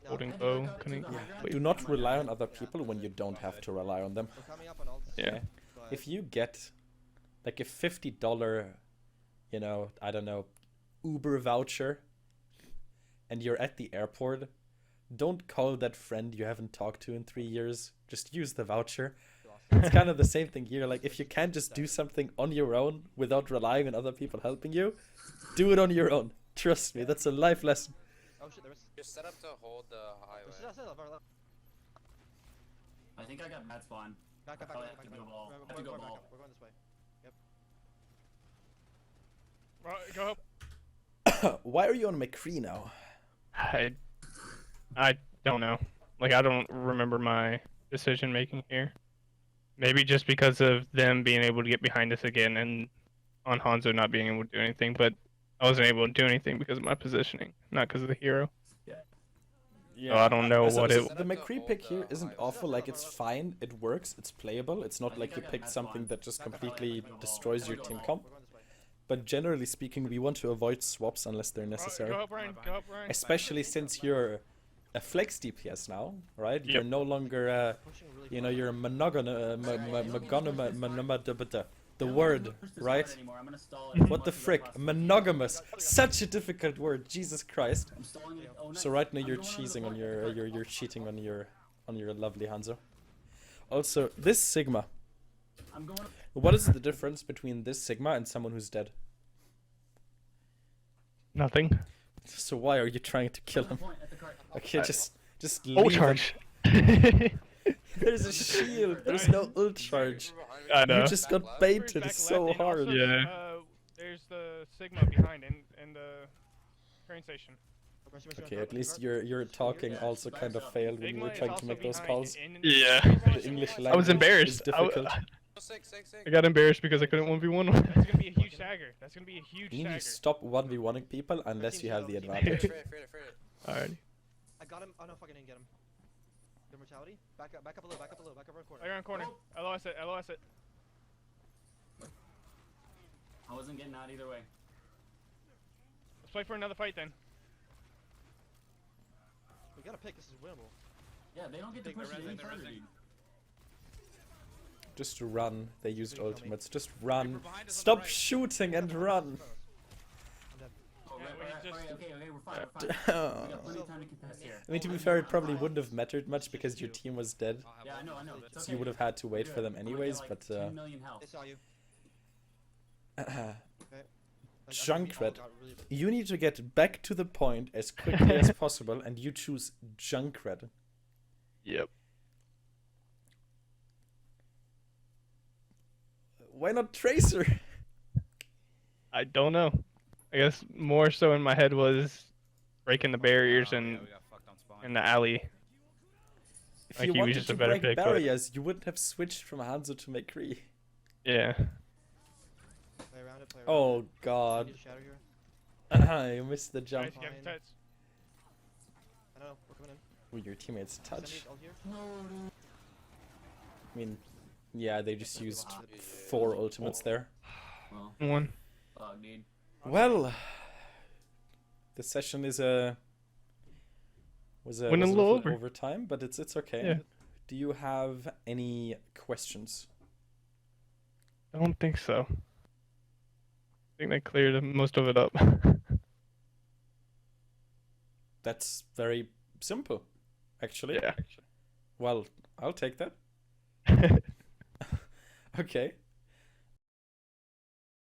Speaker 2: Holding
Speaker 3: No,
Speaker 2: bow.
Speaker 3: back up to
Speaker 2: Couldn't.
Speaker 3: the high ground.
Speaker 2: Wait.
Speaker 1: Do not rely on other people when you don't have to rely on them.
Speaker 5: We're coming up on ults.
Speaker 2: Yeah.
Speaker 5: But
Speaker 1: If you get like a $50, you know, I don't know, Uber voucher, and you're at the airport, don't call that friend you haven't talked to in 3 years. Just use the voucher. It's kind of the same thing here. Like, if you can't just do something on your own without relying on other people helping you, do it on your own. Trust me, that's a life lesson.
Speaker 5: Oh shit, there is.
Speaker 6: Just set up to hold the highway.
Speaker 5: Sit up, left.
Speaker 3: I think I got mad spawn.
Speaker 5: Back up, back
Speaker 3: Probably
Speaker 5: up,
Speaker 3: have
Speaker 5: back
Speaker 3: to
Speaker 5: up.
Speaker 3: go ball.
Speaker 5: We're
Speaker 3: Have to go
Speaker 5: going back
Speaker 3: ball.
Speaker 5: up. We're going this way.
Speaker 2: Go up.
Speaker 1: Why are you on McCree now?
Speaker 2: I don't know. Like I don't remember my decision making here. Maybe just because of them being able to get behind us again, and on Hanzo not being able to do anything. But I wasn't able to do anything because of my positioning, not because of the hero. So I don't know what it.
Speaker 1: The McCree pick here isn't awful. Like, it's fine, it works, it's playable. It's not like you picked something that just completely destroys your team comp.
Speaker 5: We're going this way.
Speaker 1: But generally speaking, we want to avoid swaps unless they're necessary.
Speaker 2: Go up, Ryan. Go up, Ryan.
Speaker 1: Especially since your a flex DPS now, right?
Speaker 2: Yep.
Speaker 1: You're no longer
Speaker 5: Pushing really
Speaker 1: you know,
Speaker 5: far.
Speaker 1: you're a the
Speaker 3: I'm
Speaker 1: word,
Speaker 3: gonna push this
Speaker 1: right?
Speaker 3: card anymore. I'm gonna stall it as
Speaker 1: What
Speaker 3: much
Speaker 1: the
Speaker 3: as I
Speaker 1: frick?
Speaker 3: possibly can.
Speaker 1: Monogamous. Such a difficult word. Jesus Christ.
Speaker 3: I'm stalling it. Oh, nice.
Speaker 1: So right now
Speaker 3: I'm
Speaker 1: you're
Speaker 3: going over the
Speaker 1: cheating on
Speaker 3: point.
Speaker 1: your
Speaker 3: At the card.
Speaker 1: you're cheating on your lovely Hanzo. Also, this Sigma.
Speaker 3: I'm going.
Speaker 1: What is the difference between this Sigma and someone who's dead?
Speaker 2: Nothing.
Speaker 1: So why are you trying to kill him?
Speaker 3: Point at the card.
Speaker 1: Okay, just
Speaker 2: Oh,
Speaker 1: leave him.
Speaker 2: charge.
Speaker 1: There's a shield. There's no ult charge.
Speaker 2: I know.
Speaker 1: You just got
Speaker 2: Reaper's
Speaker 1: baited
Speaker 2: back
Speaker 1: so
Speaker 2: left, and
Speaker 1: hard.
Speaker 2: also, Yeah. There's the Sigma behind in the train station.
Speaker 5: Mercy, mercy,
Speaker 1: Okay,
Speaker 5: mercy,
Speaker 1: at least
Speaker 5: mercy.
Speaker 1: your talking
Speaker 3: Yeah,
Speaker 1: also
Speaker 3: she
Speaker 1: kind
Speaker 3: backs
Speaker 1: of
Speaker 3: up.
Speaker 1: failed when you were
Speaker 2: Sigma is
Speaker 1: trying to
Speaker 2: also
Speaker 1: make those
Speaker 2: behind
Speaker 1: calls.
Speaker 2: in Yeah.
Speaker 1: The
Speaker 2: I
Speaker 1: English
Speaker 2: was
Speaker 1: language is
Speaker 2: embarrassed.
Speaker 1: difficult.
Speaker 6: Sick.
Speaker 2: I got embarrassed because I couldn't 1v1. That's gonna be a huge stagger. That's gonna be a huge
Speaker 1: You need to
Speaker 2: stagger.
Speaker 1: stop 1v1ing people unless you have the
Speaker 5: Team
Speaker 1: advantage.
Speaker 6: Fred.
Speaker 2: Alrighty.
Speaker 5: I got him. Oh no, fucking didn't get him. Good mortality. Back up a little, back up a little, back up around corner.
Speaker 2: Fire on corner. LOS it.
Speaker 3: I wasn't getting out either way.
Speaker 2: Let's play for another fight then.
Speaker 5: We gotta pick. This is winnable.
Speaker 3: Yeah, they don't get to
Speaker 5: Big
Speaker 3: push it
Speaker 5: res-
Speaker 3: any
Speaker 5: they're
Speaker 3: further,
Speaker 4: resing.
Speaker 3: dude.
Speaker 1: Just run. They used
Speaker 5: Please tell me.
Speaker 1: ultimates. Just run.
Speaker 4: Reaper behind us on the
Speaker 1: Stop
Speaker 4: right.
Speaker 1: shooting and run.
Speaker 5: I'm dead.
Speaker 3: Oh,
Speaker 2: Yeah,
Speaker 3: right,
Speaker 2: we
Speaker 3: right,
Speaker 2: just-
Speaker 3: right, okay, we're fine, we're fine. We got plenty of time to contest here.
Speaker 1: I mean, to be fair, it probably wouldn't have mattered much because your team was dead.
Speaker 4: I'll have
Speaker 3: Yeah, I
Speaker 4: one
Speaker 3: know,
Speaker 4: of
Speaker 3: I know.
Speaker 4: those.
Speaker 3: It's
Speaker 1: So
Speaker 3: okay.
Speaker 1: you would have had to wait
Speaker 3: We're
Speaker 1: for them
Speaker 3: good. We're
Speaker 1: anyways,
Speaker 3: like
Speaker 1: but
Speaker 3: 2 million health.
Speaker 5: They saw you. Like,
Speaker 1: Junkrat.
Speaker 5: got really-
Speaker 1: You need to get back to the point as quickly as possible, and you choose Junkrat.
Speaker 2: Yep.
Speaker 1: Why not Tracer?
Speaker 2: I don't know. I guess more so in my head was breaking the barriers
Speaker 4: Oh,
Speaker 2: and
Speaker 4: yeah, we got fucked on spawn.
Speaker 2: in the alley.
Speaker 1: If
Speaker 2: Like,
Speaker 1: you
Speaker 2: he was
Speaker 1: wanted
Speaker 2: just
Speaker 1: to
Speaker 2: a better
Speaker 1: break
Speaker 2: pick, but-
Speaker 1: barriers, you wouldn't have switched from Hanzo to McCree.
Speaker 2: Yeah.
Speaker 5: Play around it, play around
Speaker 1: Oh
Speaker 5: it.
Speaker 1: god.
Speaker 5: Need a shadow here.
Speaker 1: I missed the jump.
Speaker 2: Nice, you got touch.
Speaker 5: I know, we're coming in.
Speaker 1: With your teammates
Speaker 5: Send
Speaker 1: touch.
Speaker 5: these all here.
Speaker 1: I mean, yeah, they just used 4 ultimates there.
Speaker 3: Well,
Speaker 2: One.
Speaker 3: fuck, dude.
Speaker 1: Well, the session was a
Speaker 2: Went a little over.
Speaker 1: overtime, but it's okay.
Speaker 2: Yeah.
Speaker 1: Do you have any questions?
Speaker 2: I don't think so. I think they cleared most of it up.
Speaker 1: That's very simple, actually.
Speaker 2: Yeah.
Speaker 1: Well, I'll take that. Okay.